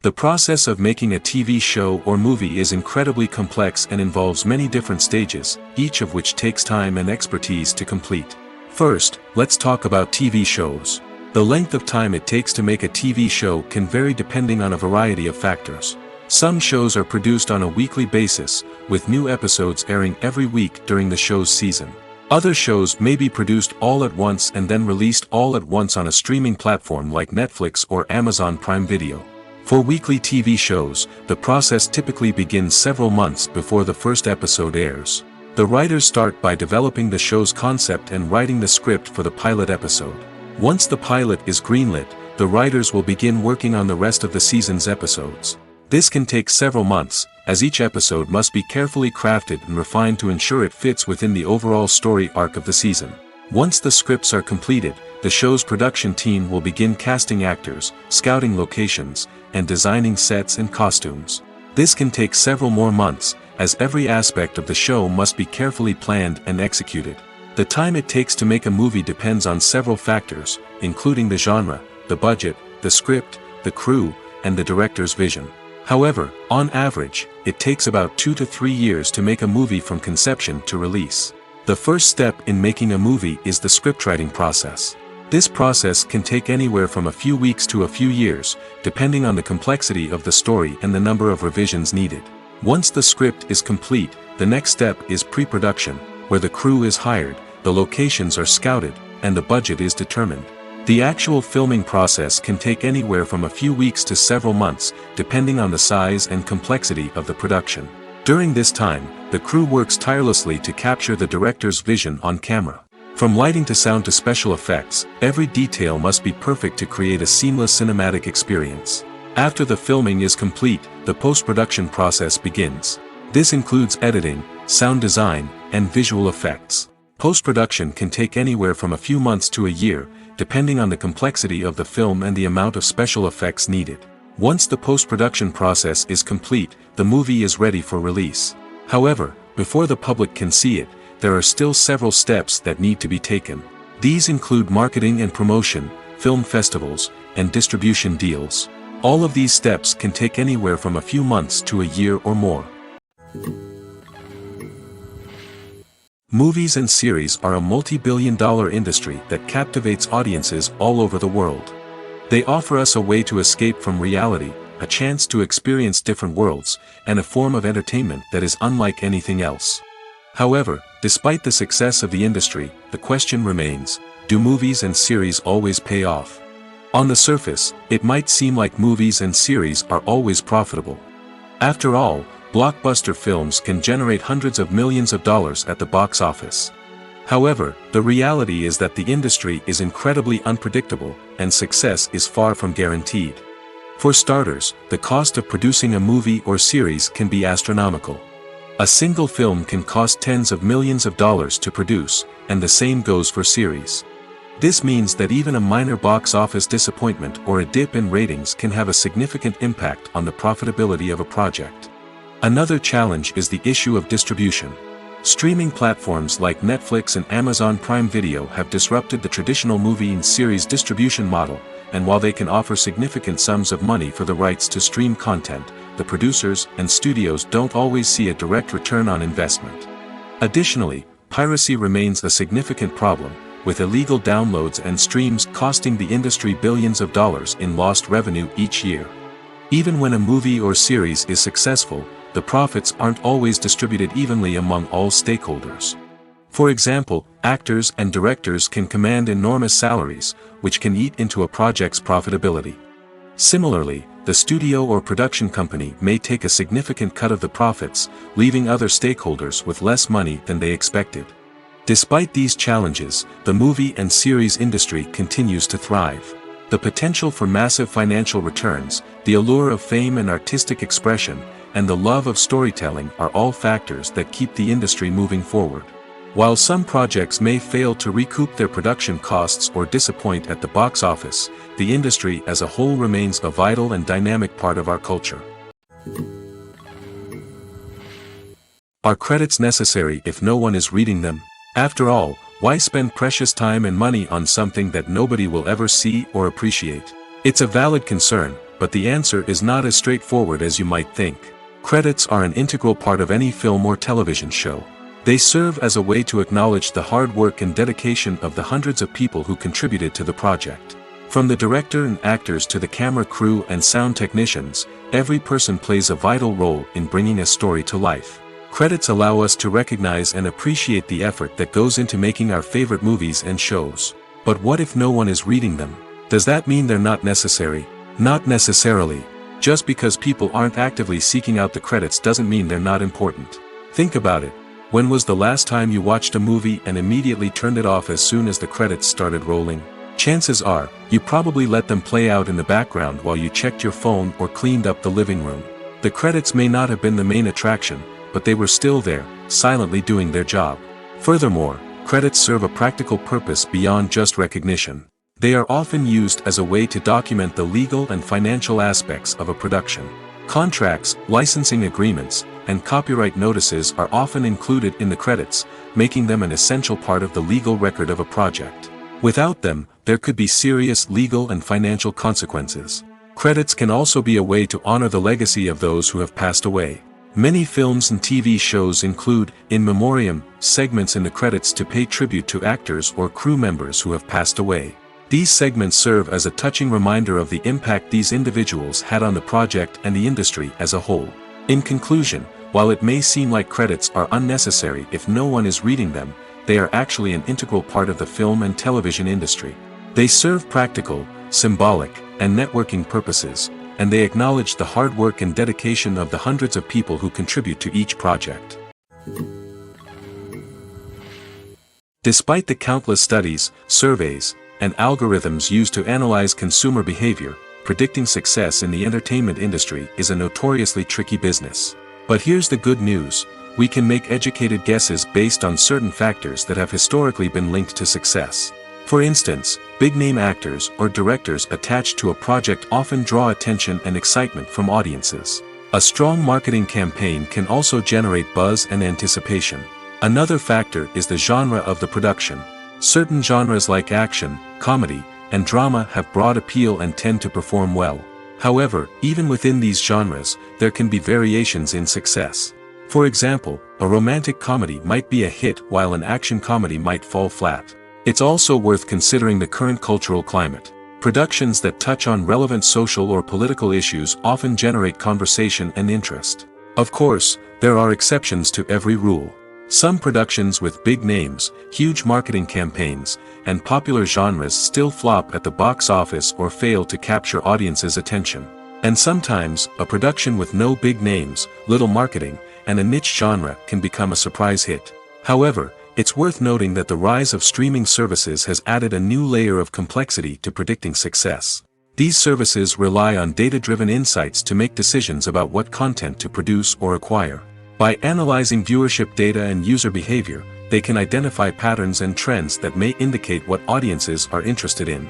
The process of making a TV show or movie is incredibly complex and involves many different stages, each of which takes time and expertise to complete. First, let's talk about TV shows. The length of time it takes to make a TV show can vary depending on a variety of factors. Some shows are produced on a weekly basis, with new episodes airing every week during the show's season. Other shows may be produced all at once and then released all at once on a streaming platform like Netflix or Amazon Prime Video. For weekly TV shows, the process typically begins several months before the first episode airs. The writers start by developing the show's concept and writing the script for the pilot episode. Once the pilot is greenlit, the writers will begin working on the rest of the season's episodes. This can take several months, as each episode must be carefully crafted and refined to ensure it fits within the overall story arc of the season. Once the scripts are completed, the show's production team will begin casting actors, scouting locations, and designing sets and costumes. This can take several more months, as every aspect of the show must be carefully planned and executed. The time it takes to make a movie depends on several factors, including the genre, the budget, the script, the crew, and the director's vision. However, on average, it takes about 2 to 3 years to make a movie from conception to release. The first step in making a movie is the scriptwriting process. This process can take anywhere from a few weeks to a few years, depending on the complexity of the story and the number of revisions needed. Once the script is complete, the next step is pre-production, where the crew is hired, the locations are scouted, and the budget is determined. The actual filming process can take anywhere from a few weeks to several months, depending on the size and complexity of the production. During this time, the crew works tirelessly to capture the director's vision on camera. From lighting to sound to special effects, every detail must be perfect to create a seamless cinematic experience. After the filming is complete, the post-production process begins. This includes editing, sound design, and visual effects. Post-production can take anywhere from a few months to a year, depending on the complexity of the film and the amount of special effects needed. Once the post-production process is complete, the movie is ready for release. However, before the public can see it, there are still several steps that need to be taken. These include marketing and promotion, film festivals, and distribution deals. All of these steps can take anywhere from a few months to a year or more. Movies and series are a multi-billion-dollar industry that captivates audiences all over the world. They offer us a way to escape from reality, a chance to experience different worlds, and a form of entertainment that is unlike anything else. However, despite the success of the industry, the question remains, do movies and series always pay off? On the surface, it might seem like movies and series are always profitable. After all, blockbuster films can generate hundreds of millions of dollars at the box office. However, the reality is that the industry is incredibly unpredictable, and success is far from guaranteed. For starters, the cost of producing a movie or series can be astronomical. A single film can cost tens of millions of dollars to produce, and the same goes for series. This means that even a minor box office disappointment or a dip in ratings can have a significant impact on the profitability of a project. Another challenge is the issue of distribution. Streaming platforms like Netflix and Amazon Prime Video have disrupted the traditional movie and series distribution model, and while they can offer significant sums of money for the rights to stream content, the producers and studios don't always see a direct return on investment. Additionally, piracy remains a significant problem, with illegal downloads and streams costing the industry billions of dollars in lost revenue each year. Even when a movie or series is successful, the profits aren't always distributed evenly among all stakeholders. For example, actors and directors can command enormous salaries, which can eat into a project's profitability. Similarly, the studio or production company may take a significant cut of the profits, leaving other stakeholders with less money than they expected. Despite these challenges, the movie and series industry continues to thrive. The potential for massive financial returns, the allure of fame and artistic expression, and the love of storytelling are all factors that keep the industry moving forward. While some projects may fail to recoup their production costs or disappoint at the box office, the industry as a whole remains a vital and dynamic part of our culture. Are credits necessary if no one is reading them? After all, why spend precious time and money on something that nobody will ever see or appreciate? It's a valid concern, but the answer is not as straightforward as you might think. Credits are an integral part of any film or television show. They serve as a way to acknowledge the hard work and dedication of the hundreds of people who contributed to the project. From the director and actors to the camera crew and sound technicians, every person plays a vital role in bringing a story to life. Credits allow us to recognize and appreciate the effort that goes into making our favorite movies and shows. But what if no one is reading them? Does that mean they're not necessary? Not necessarily. Just because people aren't actively seeking out the credits doesn't mean they're not important. Think about it. When was the last time you watched a movie and immediately turned it off as soon as the credits started rolling? Chances are, you probably let them play out in the background while you checked your phone or cleaned up the living room. The credits may not have been the main attraction, but they were still there, silently doing their job. Furthermore, credits serve a practical purpose beyond just recognition. They are often used as a way to document the legal and financial aspects of a production. Contracts, licensing agreements, and copyright notices are often included in the credits, making them an essential part of the legal record of a project. Without them, there could be serious legal and financial consequences. Credits can also be a way to honor the legacy of those who have passed away. Many films and TV shows include, in memoriam, segments in the credits to pay tribute to actors or crew members who have passed away. These segments serve as a touching reminder of the impact these individuals had on the project and the industry as a whole. In conclusion, while it may seem like credits are unnecessary if no one is reading them, they are actually an integral part of the film and television industry. They serve practical, symbolic, and networking purposes, and they acknowledge the hard work and dedication of the hundreds of people who contribute to each project. Despite the countless studies, surveys, and algorithms used to analyze consumer behavior, predicting success in the entertainment industry is a notoriously tricky business. But here's the good news: we can make educated guesses based on certain factors that have historically been linked to success. For instance, big-name actors or directors attached to a project often draw attention and excitement from audiences. A strong marketing campaign can also generate buzz and anticipation. Another factor is the genre of the production. Certain genres like action, comedy, and drama have broad appeal and tend to perform well. However, even within these genres, there can be variations in success. For example, a romantic comedy might be a hit while an action comedy might fall flat. It's also worth considering the current cultural climate. Productions that touch on relevant social or political issues often generate conversation and interest. Of course, there are exceptions to every rule. Some productions with big names, huge marketing campaigns, and popular genres still flop at the box office or fail to capture audiences' attention. And sometimes, a production with no big names, little marketing, and a niche genre can become a surprise hit. However, it's worth noting that the rise of streaming services has added a new layer of complexity to predicting success. These services rely on data-driven insights to make decisions about what content to produce or acquire. By analyzing viewership data and user behavior, they can identify patterns and trends that may indicate what audiences are interested in.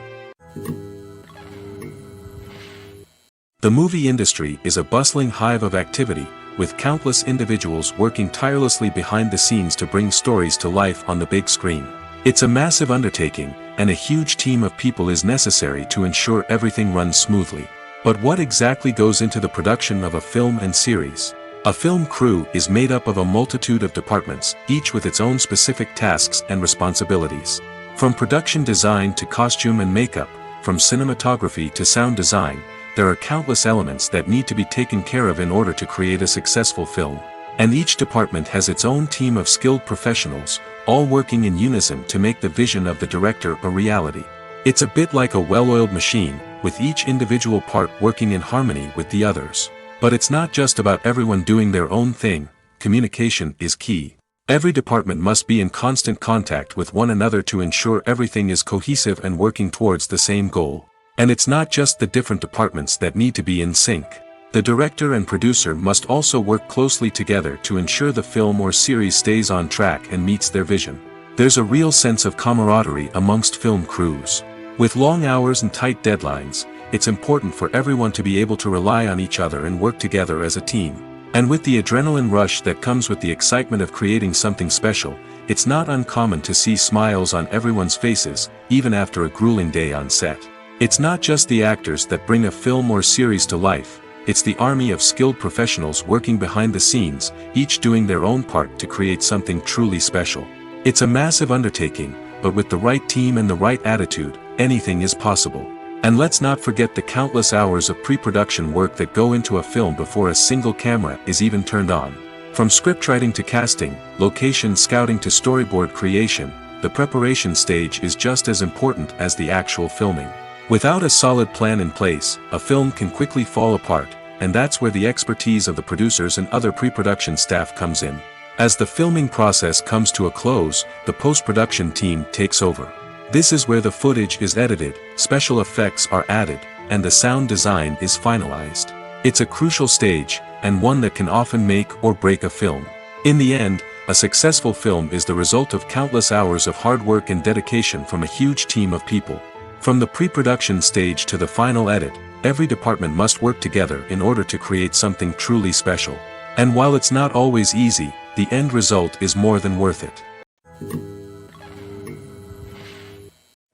The movie industry is a bustling hive of activity, with countless individuals working tirelessly behind the scenes to bring stories to life on the big screen. It's a massive undertaking, and a huge team of people is necessary to ensure everything runs smoothly. But what exactly goes into the production of a film and series? A film crew is made up of a multitude of departments, each with its own specific tasks and responsibilities. From production design to costume and makeup, from cinematography to sound design, there are countless elements that need to be taken care of in order to create a successful film. And each department has its own team of skilled professionals, all working in unison to make the vision of the director a reality. It's a bit like a well-oiled machine, with each individual part working in harmony with the others. But it's not just about everyone doing their own thing. Communication is key. Every department must be in constant contact with one another to ensure everything is cohesive and working towards the same goal. And it's not just the different departments that need to be in sync. The director and producer must also work closely together to ensure the film or series stays on track and meets their vision. There's a real sense of camaraderie amongst film crews. With long hours and tight deadlines, it's important for everyone to be able to rely on each other and work together as a team. And with the adrenaline rush that comes with the excitement of creating something special, it's not uncommon to see smiles on everyone's faces, even after a grueling day on set. It's not just the actors that bring a film or series to life, it's the army of skilled professionals working behind the scenes, each doing their own part to create something truly special. It's a massive undertaking, but with the right team and the right attitude, anything is possible. And let's not forget the countless hours of pre-production work that go into a film before a single camera is even turned on. From scriptwriting to casting, location scouting to storyboard creation, the preparation stage is just as important as the actual filming. Without a solid plan in place, a film can quickly fall apart, and that's where the expertise of the producers and other pre-production staff comes in. As the filming process comes to a close, the post-production team takes over. This is where the footage is edited, special effects are added, and the sound design is finalized. It's a crucial stage, and one that can often make or break a film. In the end, A successful film is the result of countless hours of hard work and dedication from a huge team of people. From the pre-production stage to the final edit, every department must work together in order to create something truly special. And while it's not always easy, the end result is more than worth it.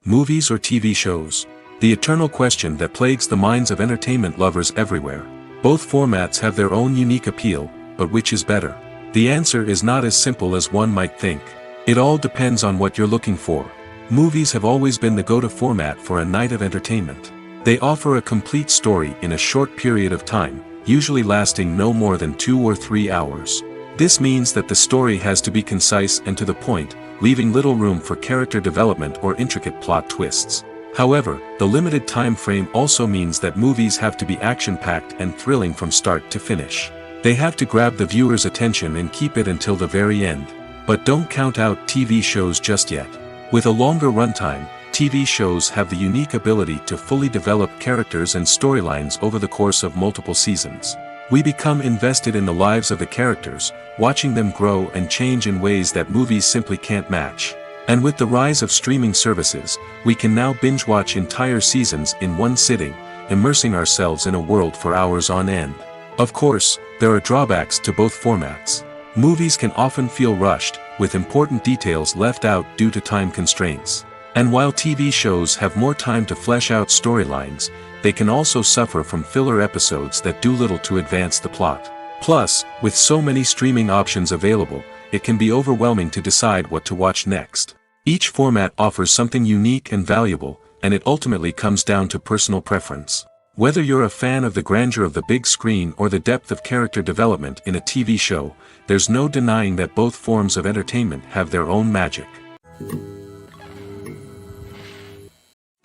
Movies or TV shows? The eternal question that plagues the minds of entertainment lovers everywhere. Both formats have their own unique appeal, but which is better? The answer is not as simple as one might think. It all depends on what you're looking for. Movies have always been the go-to format for a night of entertainment. They offer a complete story in a short period of time, usually lasting no more than 2 or 3 hours. This means that the story has to be concise and to the point, leaving little room for character development or intricate plot twists. However, the limited time frame also means that movies have to be action-packed and thrilling from start to finish. They have to grab the viewer's attention and keep it until the very end. But don't count out TV shows just yet. With a longer runtime, TV shows have the unique ability to fully develop characters and storylines over the course of multiple seasons. We become invested in the lives of the characters, watching them grow and change in ways that movies simply can't match. And with the rise of streaming services, we can now binge-watch entire seasons in one sitting, immersing ourselves in a world for hours on end. Of course, there are drawbacks to both formats. Movies can often feel rushed, with important details left out due to time constraints. And while TV shows have more time to flesh out storylines, they can also suffer from filler episodes that do little to advance the plot. Plus, with so many streaming options available, it can be overwhelming to decide what to watch next. Each format offers something unique and valuable, and it ultimately comes down to personal preference. Whether you're a fan of the grandeur of the big screen or the depth of character development in a TV show, there's no denying that both forms of entertainment have their own magic.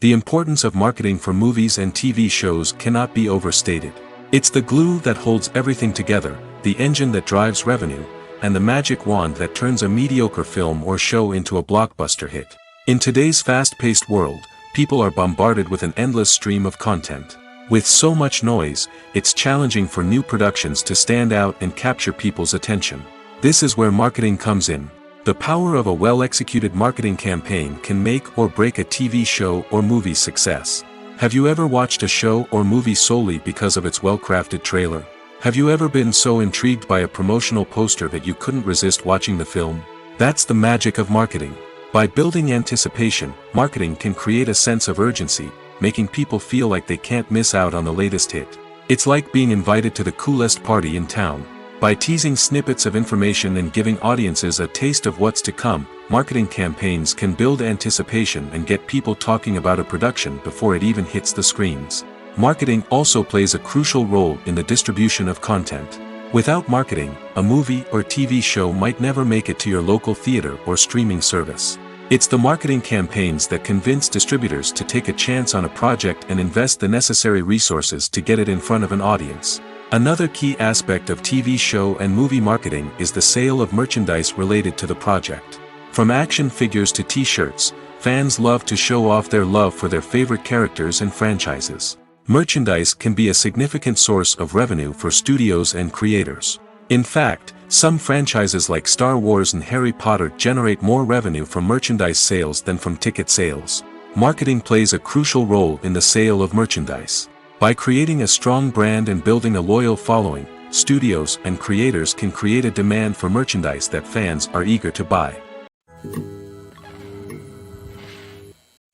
The importance of marketing for movies and TV shows cannot be overstated. It's the glue that holds everything together, the engine that drives revenue, and the magic wand that turns a mediocre film or show into a blockbuster hit. In today's fast-paced world, people are bombarded with an endless stream of content. With so much noise, it's challenging for new productions to stand out and capture people's attention. This is where marketing comes in. The power of a well-executed marketing campaign can make or break a TV show or movie's success. Have you ever watched a show or movie solely because of its well-crafted trailer? Have you ever been so intrigued by a promotional poster that you couldn't resist watching the film? That's the magic of marketing. By building anticipation, marketing can create a sense of urgency, making people feel like they can't miss out on the latest hit. It's like being invited to the coolest party in town. By teasing snippets of information and giving audiences a taste of what's to come, marketing campaigns can build anticipation and get people talking about a production before it even hits the screens. Marketing also plays a crucial role in the distribution of content. Without marketing, a movie or TV show might never make it to your local theater or streaming service. It's the marketing campaigns that convince distributors to take a chance on a project and invest the necessary resources to get it in front of an audience. Another key aspect of TV show and movie marketing is the sale of merchandise related to the project. From action figures to t-shirts, fans love to show off their love for their favorite characters and franchises. Merchandise can be a significant source of revenue for studios and creators. In fact, some franchises like Star Wars and Harry Potter generate more revenue from merchandise sales than from ticket sales. Marketing plays a crucial role in the sale of merchandise. By creating a strong brand and building a loyal following, studios and creators can create a demand for merchandise that fans are eager to buy.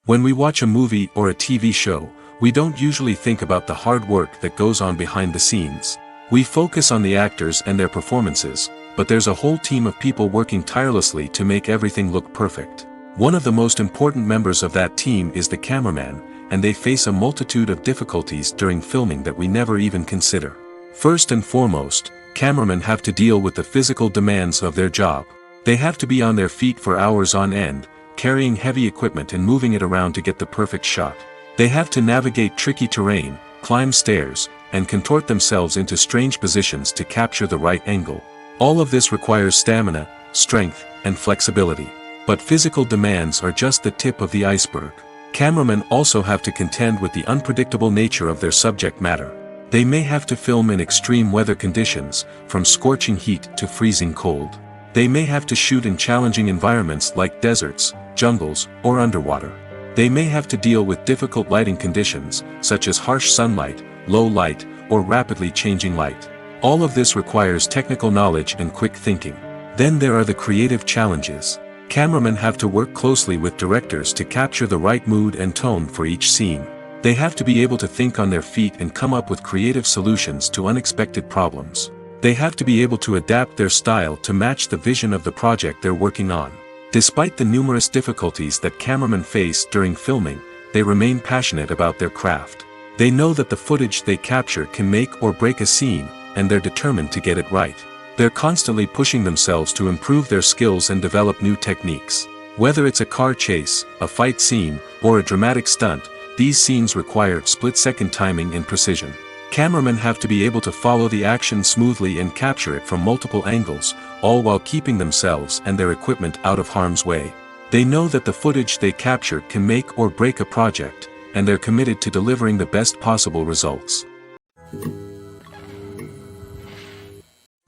When we watch a movie or a TV show, we don't usually think about the hard work that goes on behind the scenes. We focus on the actors and their performances, but there's a whole team of people working tirelessly to make everything look perfect. One of the most important members of that team is the cameraman, and they face a multitude of difficulties during filming that we never even consider. First and foremost, cameramen have to deal with the physical demands of their job. They have to be on their feet for hours on end, carrying heavy equipment and moving it around to get the perfect shot. They have to navigate tricky terrain, climb stairs, and contort themselves into strange positions to capture the right angle. All of this requires stamina, strength, and flexibility. But physical demands are just the tip of the iceberg. Cameramen also have to contend with the unpredictable nature of their subject matter. They may have to film in extreme weather conditions, from scorching heat to freezing cold. They may have to shoot in challenging environments like deserts, jungles, or underwater. They may have to deal with difficult lighting conditions, such as harsh sunlight, low light, or rapidly changing light. All of this requires technical knowledge and quick thinking. Then there are the creative challenges. Cameramen have to work closely with directors to capture the right mood and tone for each scene. They have to be able to think on their feet and come up with creative solutions to unexpected problems. They have to be able to adapt their style to match the vision of the project they're working on. Despite the numerous difficulties that cameramen face during filming, they remain passionate about their craft. They know that the footage they capture can make or break a scene, and they're determined to get it right. They're constantly pushing themselves to improve their skills and develop new techniques. Whether it's a car chase, a fight scene, or a dramatic stunt, these scenes require split-second timing and precision. Cameramen have to be able to follow the action smoothly and capture it from multiple angles, all while keeping themselves and their equipment out of harm's way. They know that the footage they capture can make or break a project, and they're committed to delivering the best possible results.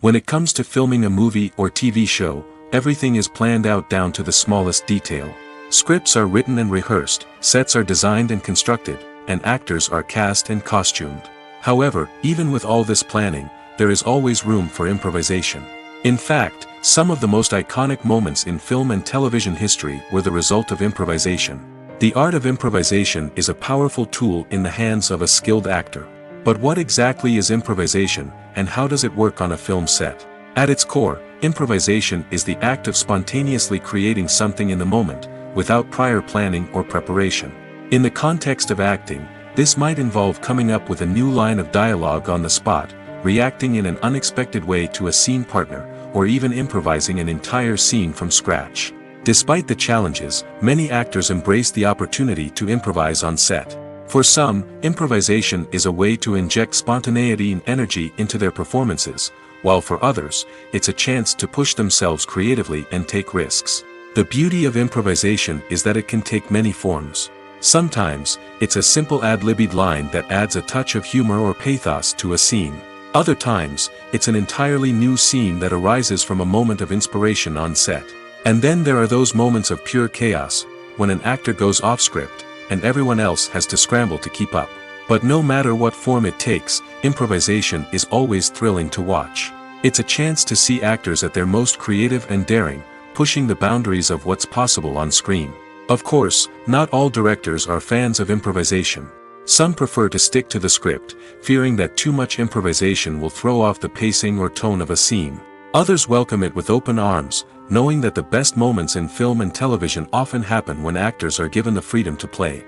When it comes to filming a movie or TV show, everything is planned out down to the smallest detail. Scripts are written and rehearsed, sets are designed and constructed, and actors are cast and costumed. However, even with all this planning, there is always room for improvisation. In fact, some of the most iconic moments in film and television history were the result of improvisation. The art of improvisation is a powerful tool in the hands of a skilled actor. But what exactly is improvisation, and how does it work on a film set? At its core, improvisation is the act of spontaneously creating something in the moment, without prior planning or preparation. In the context of acting, this might involve coming up with a new line of dialogue on the spot, reacting in an unexpected way to a scene partner, or even improvising an entire scene from scratch. Despite the challenges, many actors embrace the opportunity to improvise on set. For some, improvisation is a way to inject spontaneity and energy into their performances, while for others, it's a chance to push themselves creatively and take risks. The beauty of improvisation is that it can take many forms. Sometimes, it's a simple ad-libbed line that adds a touch of humor or pathos to a scene. Other times, it's an entirely new scene that arises from a moment of inspiration on set. And then there are those moments of pure chaos, when an actor goes off script, and everyone else has to scramble to keep up. But no matter what form it takes, improvisation is always thrilling to watch. It's a chance to see actors at their most creative and daring, pushing the boundaries of what's possible on screen. Of course, not all directors are fans of improvisation. Some prefer to stick to the script, fearing that too much improvisation will throw off the pacing or tone of a scene. Others welcome it with open arms, knowing that the best moments in film and television often happen when actors are given the freedom to play.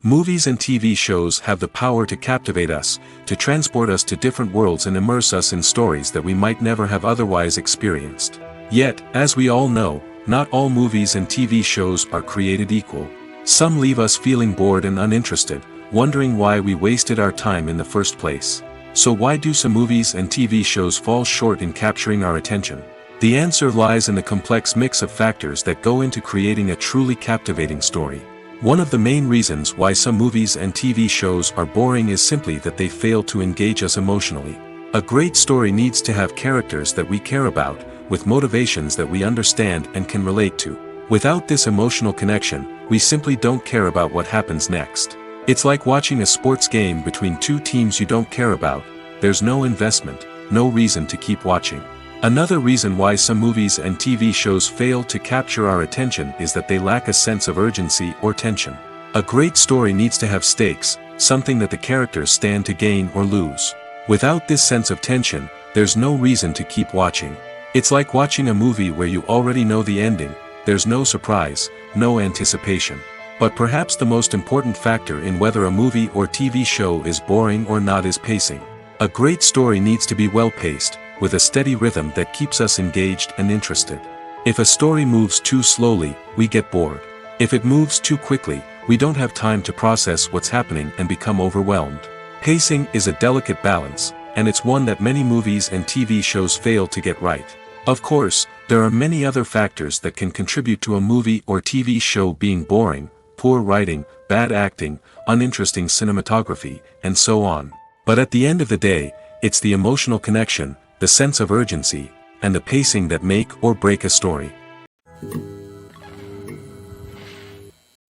Movies and TV shows have the power to captivate us, to transport us to different worlds and immerse us in stories that we might never have otherwise experienced. Yet, as we all know, not all movies and TV shows are created equal. Some leave us feeling bored and uninterested, wondering why we wasted our time in the first place. So why do some movies and TV shows fall short in capturing our attention? The answer lies in the complex mix of factors that go into creating a truly captivating story. One of the main reasons why some movies and TV shows are boring is simply that they fail to engage us emotionally. A great story needs to have characters that we care about, with motivations that we understand and can relate to. Without this emotional connection, we simply don't care about what happens next. It's like watching a sports game between two teams you don't care about. There's no investment, no reason to keep watching. Another reason why some movies and TV shows fail to capture our attention is that they lack a sense of urgency or tension. A great story needs to have stakes, something that the characters stand to gain or lose. Without this sense of tension, there's no reason to keep watching. It's like watching a movie where you already know the ending. There's no surprise, no anticipation. But perhaps the most important factor in whether a movie or TV show is boring or not is pacing. A great story needs to be well-paced, with a steady rhythm that keeps us engaged and interested. If a story moves too slowly, we get bored. If it moves too quickly, we don't have time to process what's happening and become overwhelmed. Pacing is a delicate balance, and it's one that many movies and TV shows fail to get right. Of course, there are many other factors that can contribute to a movie or TV show being boring: poor writing, bad acting, uninteresting cinematography, and so on. But at the end of the day, it's the emotional connection, the sense of urgency, and the pacing that make or break a story.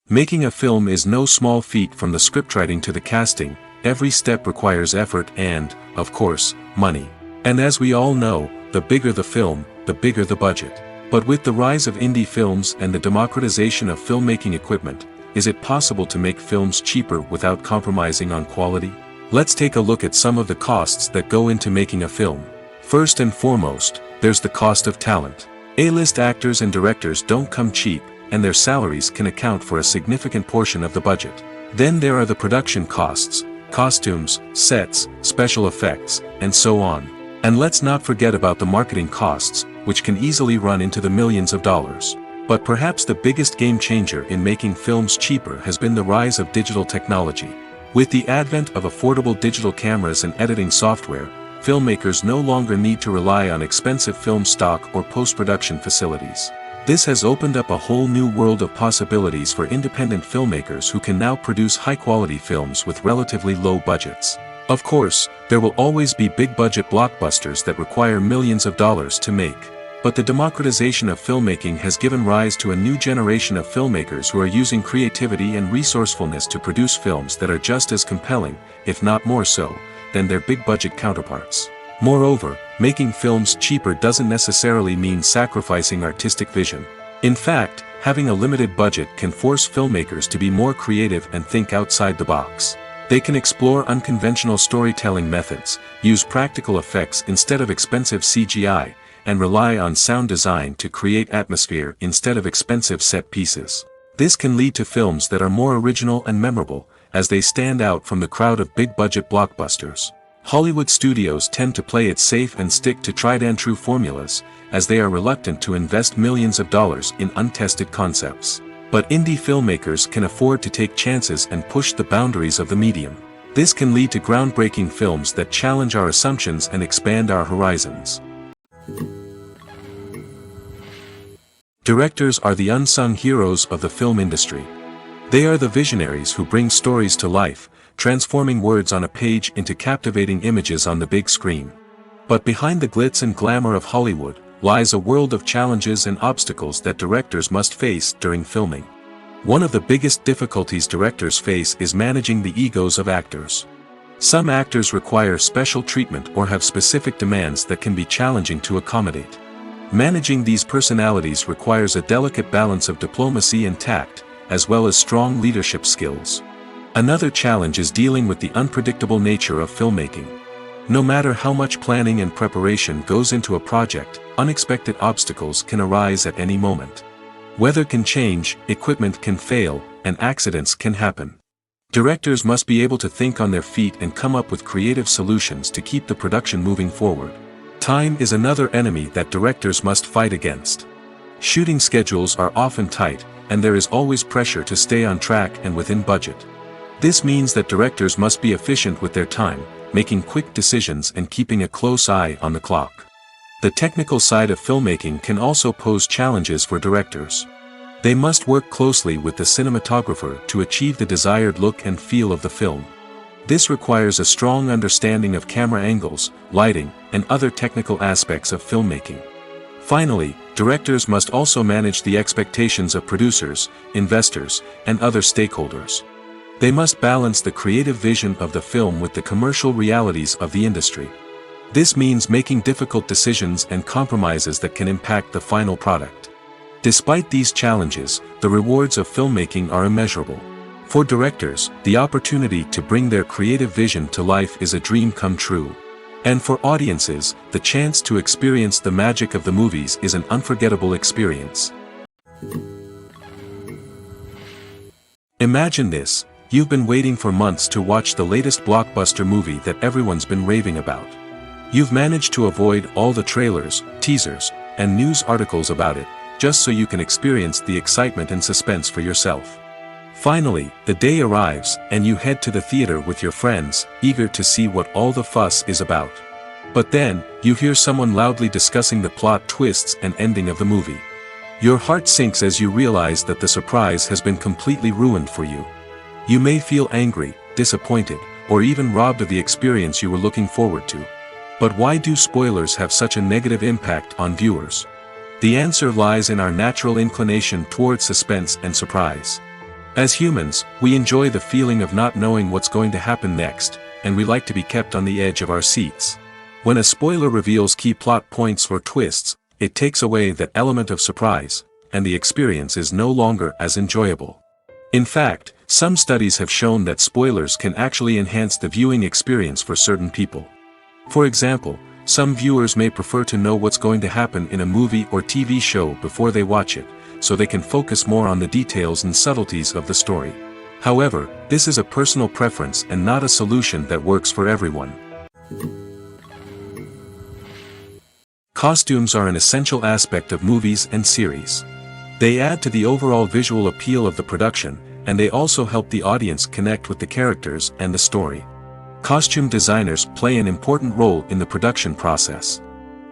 Making a film is no small feat. From the scriptwriting to the casting, every step requires effort and, of course, money. And as we all know, the bigger the film, the bigger the budget. But with the rise of indie films and the democratization of filmmaking equipment, is it possible to make films cheaper without compromising on quality? Let's take a look at some of the costs that go into making a film. First and foremost, there's the cost of talent. A-list actors and directors don't come cheap, and their salaries can account for a significant portion of the budget. Then there are the production costs, costumes, sets, special effects, and so on. And let's not forget about the marketing costs, which can easily run into the millions of dollars. But perhaps the biggest game changer in making films cheaper has been the rise of digital technology. With the advent of affordable digital cameras and editing software, filmmakers no longer need to rely on expensive film stock or post-production facilities. This has opened up a whole new world of possibilities for independent filmmakers who can now produce high-quality films with relatively low budgets. Of course, there will always be big-budget blockbusters that require millions of dollars to make. But the democratization of filmmaking has given rise to a new generation of filmmakers who are using creativity and resourcefulness to produce films that are just as compelling, if not more so, than their big-budget counterparts. Moreover, making films cheaper doesn't necessarily mean sacrificing artistic vision. In fact, having a limited budget can force filmmakers to be more creative and think outside the box. They can explore unconventional storytelling methods, use practical effects instead of expensive CGI, and rely on sound design to create atmosphere instead of expensive set pieces. This can lead to films that are more original and memorable, as they stand out from the crowd of big-budget blockbusters. Hollywood studios tend to play it safe and stick to tried-and-true formulas, as they are reluctant to invest millions of dollars in untested concepts. But indie filmmakers can afford to take chances and push the boundaries of the medium. This can lead to groundbreaking films that challenge our assumptions and expand our horizons. Directors are the unsung heroes of the film industry. They are the visionaries who bring stories to life, transforming words on a page into captivating images on the big screen. But behind the glitz and glamour of Hollywood lies a world of challenges and obstacles that directors must face during filming. One of the biggest difficulties directors face is managing the egos of actors. Some actors require special treatment or have specific demands that can be challenging to accommodate. Managing these personalities requires a delicate balance of diplomacy and tact, as well as strong leadership skills. Another challenge is dealing with the unpredictable nature of filmmaking. No matter how much planning and preparation goes into a project, unexpected obstacles can arise at any moment. Weather can change, equipment can fail, and accidents can happen. Directors must be able to think on their feet and come up with creative solutions to keep the production moving forward. Time is another enemy that directors must fight against. Shooting schedules are often tight, and there is always pressure to stay on track and within budget. This means that directors must be efficient with their time, making quick decisions and keeping a close eye on the clock. The technical side of filmmaking can also pose challenges for directors. They must work closely with the cinematographer to achieve the desired look and feel of the film. This requires a strong understanding of camera angles, lighting, and other technical aspects of filmmaking. Finally, directors must also manage the expectations of producers, investors, and other stakeholders. They must balance the creative vision of the film with the commercial realities of the industry. This means making difficult decisions and compromises that can impact the final product. Despite these challenges, the rewards of filmmaking are immeasurable. For directors, the opportunity to bring their creative vision to life is a dream come true. And for audiences, the chance to experience the magic of the movies is an unforgettable experience. Imagine this: you've been waiting for months to watch the latest blockbuster movie that everyone's been raving about. You've managed to avoid all the trailers, teasers, and news articles about it, just so you can experience the excitement and suspense for yourself. Finally, the day arrives, and you head to the theater with your friends, eager to see what all the fuss is about. But then, you hear someone loudly discussing the plot twists and ending of the movie. Your heart sinks as you realize that the surprise has been completely ruined for you. You may feel angry, disappointed, or even robbed of the experience you were looking forward to. But why do spoilers have such a negative impact on viewers? The answer lies in our natural inclination towards suspense and surprise. As humans, we enjoy the feeling of not knowing what's going to happen next, and we like to be kept on the edge of our seats. When a spoiler reveals key plot points or twists, it takes away that element of surprise, and the experience is no longer as enjoyable. In fact, some studies have shown that spoilers can actually enhance the viewing experience for certain people. For example, some viewers may prefer to know what's going to happen in a movie or TV show before they watch it, so they can focus more on the details and subtleties of the story. However, this is a personal preference and not a solution that works for everyone. Costumes are an essential aspect of movies and series. They add to the overall visual appeal of the production, and they also help the audience connect with the characters and the story. Costume designers play an important role in the production process.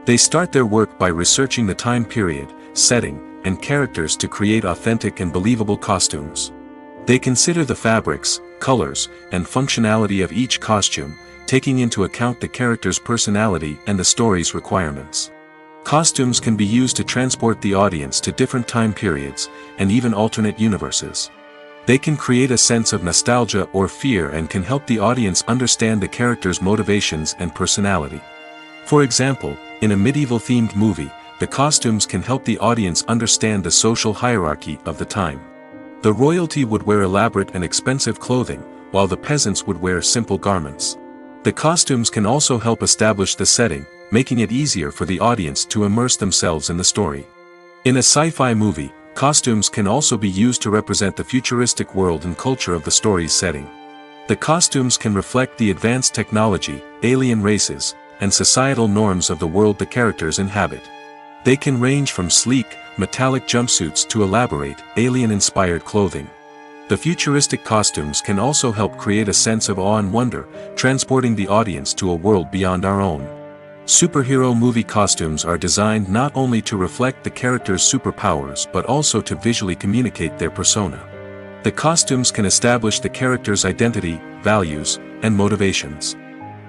They start their work by researching the time period, setting, and characters to create authentic and believable costumes. They consider the fabrics, colors, and functionality of each costume, taking into account the character's personality and the story's requirements. Costumes can be used to transport the audience to different time periods, and even alternate universes. They can create a sense of nostalgia or fear and can help the audience understand the character's motivations and personality. For example, in a medieval-themed movie, the costumes can help the audience understand the social hierarchy of the time. The royalty would wear elaborate and expensive clothing, while the peasants would wear simple garments. The costumes can also help establish the setting, making it easier for the audience to immerse themselves in the story. In a sci-fi movie, costumes can also be used to represent the futuristic world and culture of the story's setting. The costumes can reflect the advanced technology, alien races, and societal norms of the world the characters inhabit. They can range from sleek, metallic jumpsuits to elaborate, alien-inspired clothing. The futuristic costumes can also help create a sense of awe and wonder, transporting the audience to a world beyond our own. Superhero movie costumes are designed not only to reflect the character's superpowers but also to visually communicate their persona. The costumes can establish the character's identity, values, and motivations.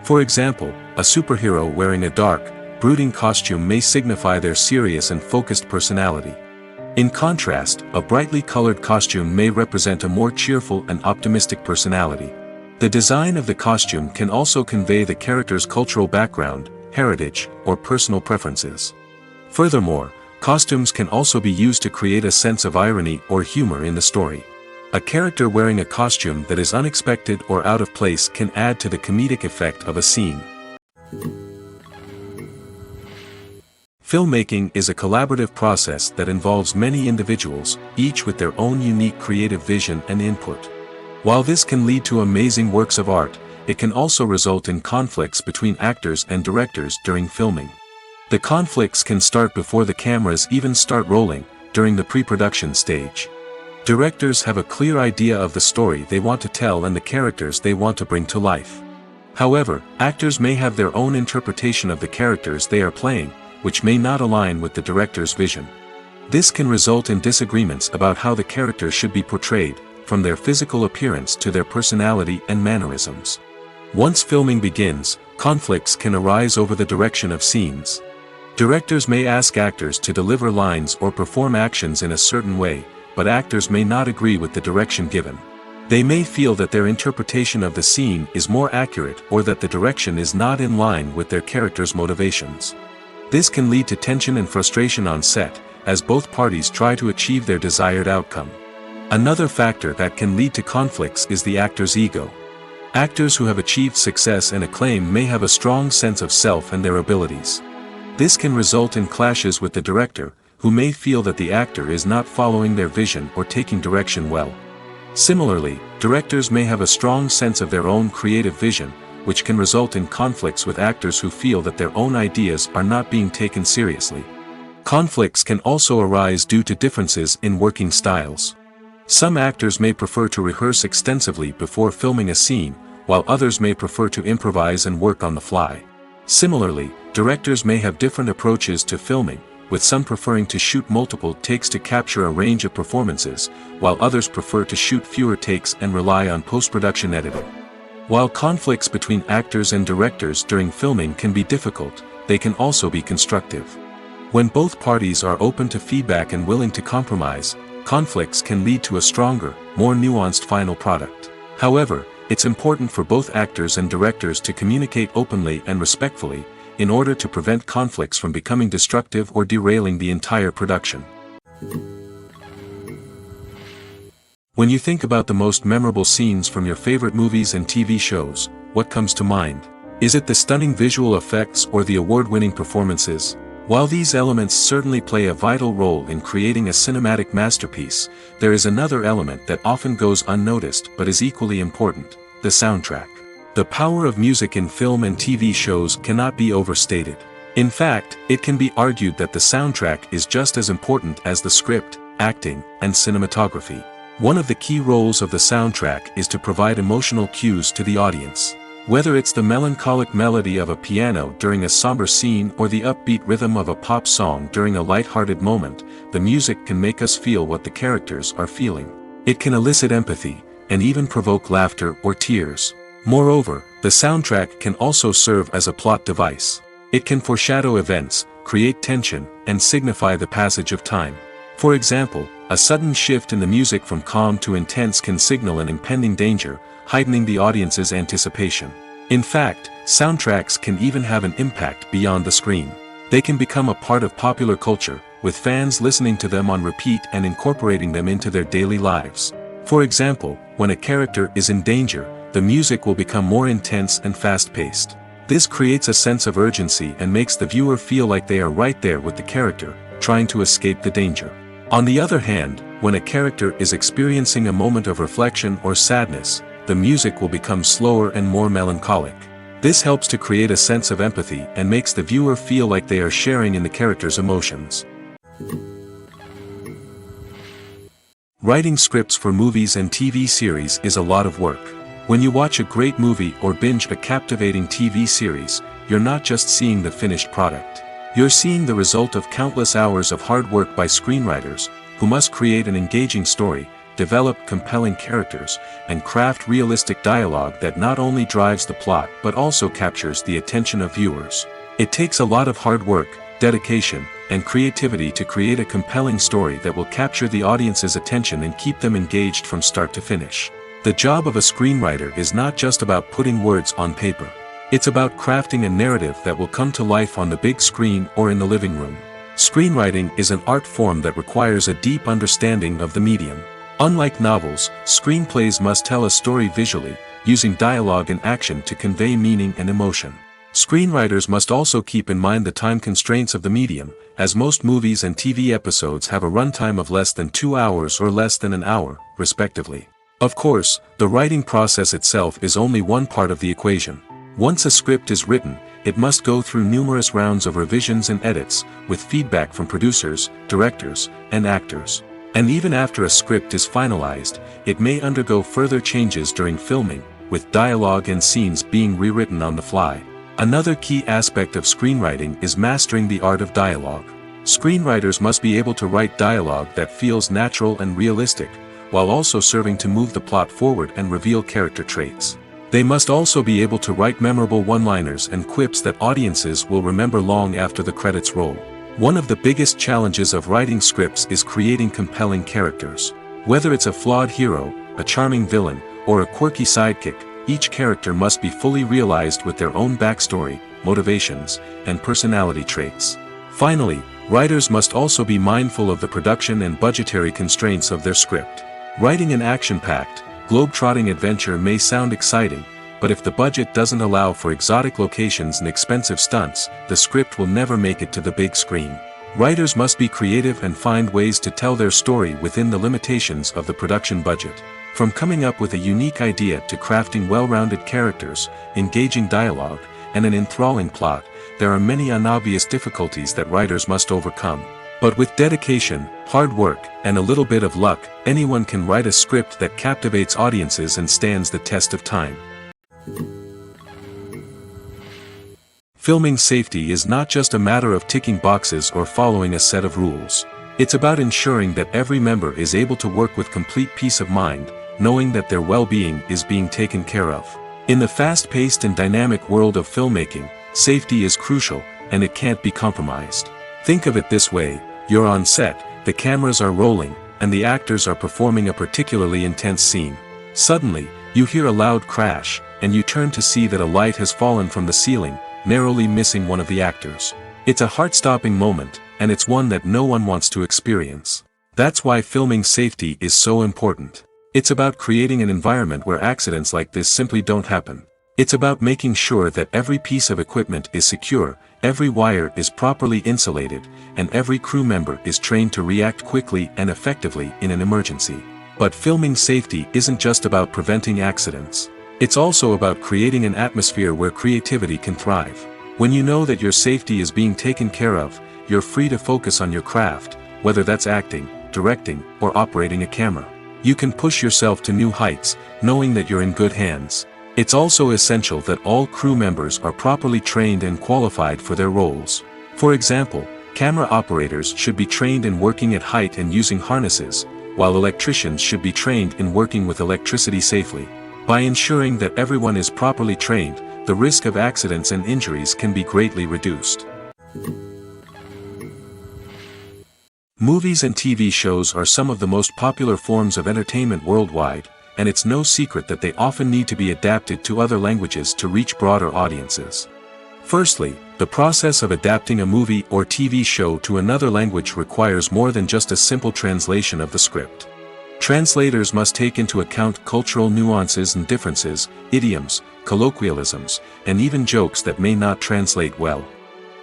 For example, a superhero wearing a dark, brooding costume may signify their serious and focused personality. In contrast, a brightly colored costume may represent a more cheerful and optimistic personality. The design of the costume can also convey the character's cultural background, heritage, or personal preferences. Furthermore, costumes can also be used to create a sense of irony or humor in the story. A character wearing a costume that is unexpected or out of place can add to the comedic effect of a scene. Filmmaking is a collaborative process that involves many individuals, each with their own unique creative vision and input. While this can lead to amazing works of art, it can also result in conflicts between actors and directors during filming. The conflicts can start before the cameras even start rolling, during the pre-production stage. Directors have a clear idea of the story they want to tell and the characters they want to bring to life. However, actors may have their own interpretation of the characters they are playing, which may not align with the director's vision. This can result in disagreements about how the characters should be portrayed, from their physical appearance to their personality and mannerisms. Once filming begins, conflicts can arise over the direction of scenes. Directors may ask actors to deliver lines or perform actions in a certain way, but actors may not agree with the direction given. They may feel that their interpretation of the scene is more accurate or that the direction is not in line with their character's motivations. This can lead to tension and frustration on set, as both parties try to achieve their desired outcome. Another factor that can lead to conflicts is the actor's ego. Actors who have achieved success and acclaim may have a strong sense of self and their abilities. This can result in clashes with the director, who may feel that the actor is not following their vision or taking direction well. Similarly, directors may have a strong sense of their own creative vision, which can result in conflicts with actors who feel that their own ideas are not being taken seriously. Conflicts can also arise due to differences in working styles. Some actors may prefer to rehearse extensively before filming a scene, while others may prefer to improvise and work on the fly. Similarly, directors may have different approaches to filming, with some preferring to shoot multiple takes to capture a range of performances, while others prefer to shoot fewer takes and rely on post-production editing. While conflicts between actors and directors during filming can be difficult, they can also be constructive. When both parties are open to feedback and willing to compromise, conflicts can lead to a stronger, more nuanced final product. However, it's important for both actors and directors to communicate openly and respectfully, in order to prevent conflicts from becoming destructive or derailing the entire production. When you think about the most memorable scenes from your favorite movies and TV shows, what comes to mind? Is it the stunning visual effects or the award-winning performances? While these elements certainly play a vital role in creating a cinematic masterpiece, there is another element that often goes unnoticed but is equally important: the soundtrack. The power of music in film and TV shows cannot be overstated. In fact, it can be argued that the soundtrack is just as important as the script, acting, and cinematography. One of the key roles of the soundtrack is to provide emotional cues to the audience. Whether it's the melancholic melody of a piano during a somber scene or the upbeat rhythm of a pop song during a light-hearted moment, the music can make us feel what the characters are feeling. It can elicit empathy, and even provoke laughter or tears. Moreover, the soundtrack can also serve as a plot device. It can foreshadow events, create tension, and signify the passage of time. For example, a sudden shift in the music from calm to intense can signal an impending danger, heightening the audience's anticipation. In fact, soundtracks can even have an impact beyond the screen. They can become a part of popular culture, with fans listening to them on repeat and incorporating them into their daily lives. For example, when a character is in danger, the music will become more intense and fast-paced. This creates a sense of urgency and makes the viewer feel like they are right there with the character, trying to escape the danger. On the other hand, when a character is experiencing a moment of reflection or sadness, the music will become slower and more melancholic. This helps to create a sense of empathy and makes the viewer feel like they are sharing in the character's emotions. Writing scripts for movies and TV series is a lot of work. When you watch a great movie or binge a captivating TV series, you're not just seeing the finished product. You're seeing the result of countless hours of hard work by screenwriters, who must create an engaging story, develop compelling characters, and craft realistic dialogue that not only drives the plot but also captures the attention of viewers. It takes a lot of hard work, dedication, and creativity to create a compelling story that will capture the audience's attention and keep them engaged from start to finish. The job of a screenwriter is not just about putting words on paper. It's about crafting a narrative that will come to life on the big screen or in the living room. Screenwriting is an art form that requires a deep understanding of the medium. Unlike novels, screenplays must tell a story visually, using dialogue and action to convey meaning and emotion. Screenwriters must also keep in mind the time constraints of the medium, as most movies and TV episodes have a runtime of less than 2 hours or less than an hour, respectively. Of course, the writing process itself is only one part of the equation. Once a script is written, it must go through numerous rounds of revisions and edits, with feedback from producers, directors, and actors. And even after a script is finalized, it may undergo further changes during filming, with dialogue and scenes being rewritten on the fly. Another key aspect of screenwriting is mastering the art of dialogue. Screenwriters must be able to write dialogue that feels natural and realistic, while also serving to move the plot forward and reveal character traits. They must also be able to write memorable one-liners and quips that audiences will remember long after the credits roll. One of the biggest challenges of writing scripts is creating compelling characters. Whether it's a flawed hero, a charming villain, or a quirky sidekick, each character must be fully realized with their own backstory, motivations, and personality traits. Finally, writers must also be mindful of the production and budgetary constraints of their script. Writing an action-packed, globe-trotting adventure may sound exciting, but if the budget doesn't allow for exotic locations and expensive stunts, the script will never make it to the big screen. Writers must be creative and find ways to tell their story within the limitations of the production budget. From coming up with a unique idea to crafting well-rounded characters, engaging dialogue, and an enthralling plot, there are many unobvious difficulties that writers must overcome. But with dedication, hard work, and a little bit of luck, anyone can write a script that captivates audiences and stands the test of time. Filming safety is not just a matter of ticking boxes or following a set of rules. It's about ensuring that every member is able to work with complete peace of mind, knowing that their well-being is being taken care of. In the fast-paced and dynamic world of filmmaking, safety is crucial, and it can't be compromised. Think of it this way: you're on set, the cameras are rolling, and the actors are performing a particularly intense scene. Suddenly, you hear a loud crash, and you turn to see that a light has fallen from the ceiling, narrowly missing one of the actors. It's a heart-stopping moment, and it's one that no one wants to experience. That's why filming safety is so important. It's about creating an environment where accidents like this simply don't happen. It's about making sure that every piece of equipment is secure, every wire is properly insulated, and every crew member is trained to react quickly and effectively in an emergency. But filming safety isn't just about preventing accidents. It's also about creating an atmosphere where creativity can thrive. When you know that your safety is being taken care of, you're free to focus on your craft, whether that's acting, directing, or operating a camera. You can push yourself to new heights, knowing that you're in good hands. It's also essential that all crew members are properly trained and qualified for their roles. For example, camera operators should be trained in working at height and using harnesses, while electricians should be trained in working with electricity safely. By ensuring that everyone is properly trained, the risk of accidents and injuries can be greatly reduced. Movies and TV shows are some of the most popular forms of entertainment worldwide, and it's no secret that they often need to be adapted to other languages to reach broader audiences. Firstly, the process of adapting a movie or TV show to another language requires more than just a simple translation of the script. Translators must take into account cultural nuances and differences, idioms, colloquialisms, and even jokes that may not translate well.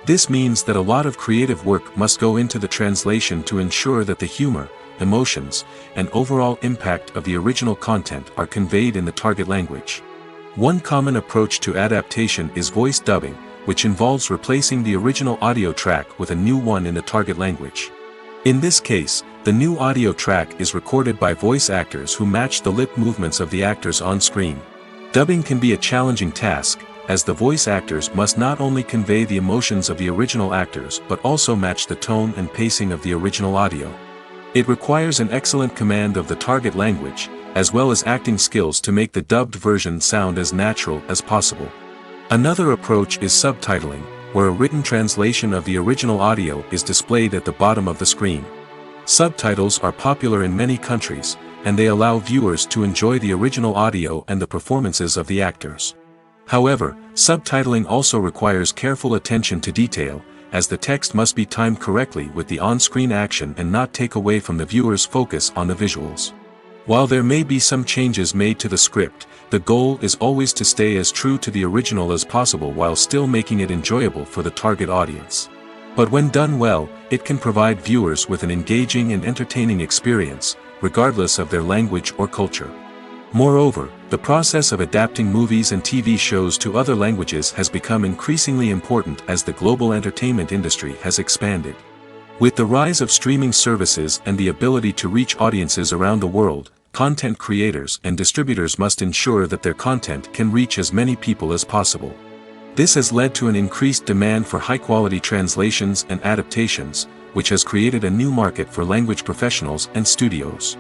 This means that a lot of creative work must go into the translation to ensure that the humor, emotions, and overall impact of the original content are conveyed in the target language. One common approach to adaptation is voice dubbing, which involves replacing the original audio track with a new one in the target language. In this case, the new audio track is recorded by voice actors who match the lip movements of the actors on screen. Dubbing can be a challenging task, as the voice actors must not only convey the emotions of the original actors but also match the tone and pacing of the original audio. It requires an excellent command of the target language, as well as acting skills to make the dubbed version sound as natural as possible. Another approach is subtitling, where a written translation of the original audio is displayed at the bottom of the screen. Subtitles are popular in many countries, and they allow viewers to enjoy the original audio and the performances of the actors. However, subtitling also requires careful attention to detail, as the text must be timed correctly with the on-screen action and not take away from the viewer's focus on the visuals. While there may be some changes made to the script, the goal is always to stay as true to the original as possible while still making it enjoyable for the target audience. But when done well, it can provide viewers with an engaging and entertaining experience, regardless of their language or culture. Moreover, the process of adapting movies and TV shows to other languages has become increasingly important as the global entertainment industry has expanded. With the rise of streaming services and the ability to reach audiences around the world, content creators and distributors must ensure that their content can reach as many people as possible. This has led to an increased demand for high-quality translations and adaptations, which has created a new market for language professionals and studios.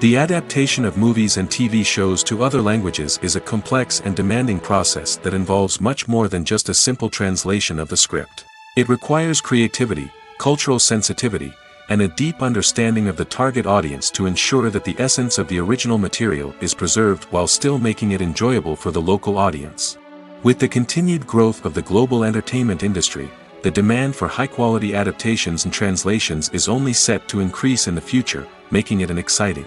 The adaptation of movies and TV shows to other languages is a complex and demanding process that involves much more than just a simple translation of the script. It requires creativity, cultural sensitivity, and a deep understanding of the target audience to ensure that the essence of the original material is preserved while still making it enjoyable for the local audience. With the continued growth of the global entertainment industry, the demand for high-quality adaptations and translations is only set to increase in the future, making it an exciting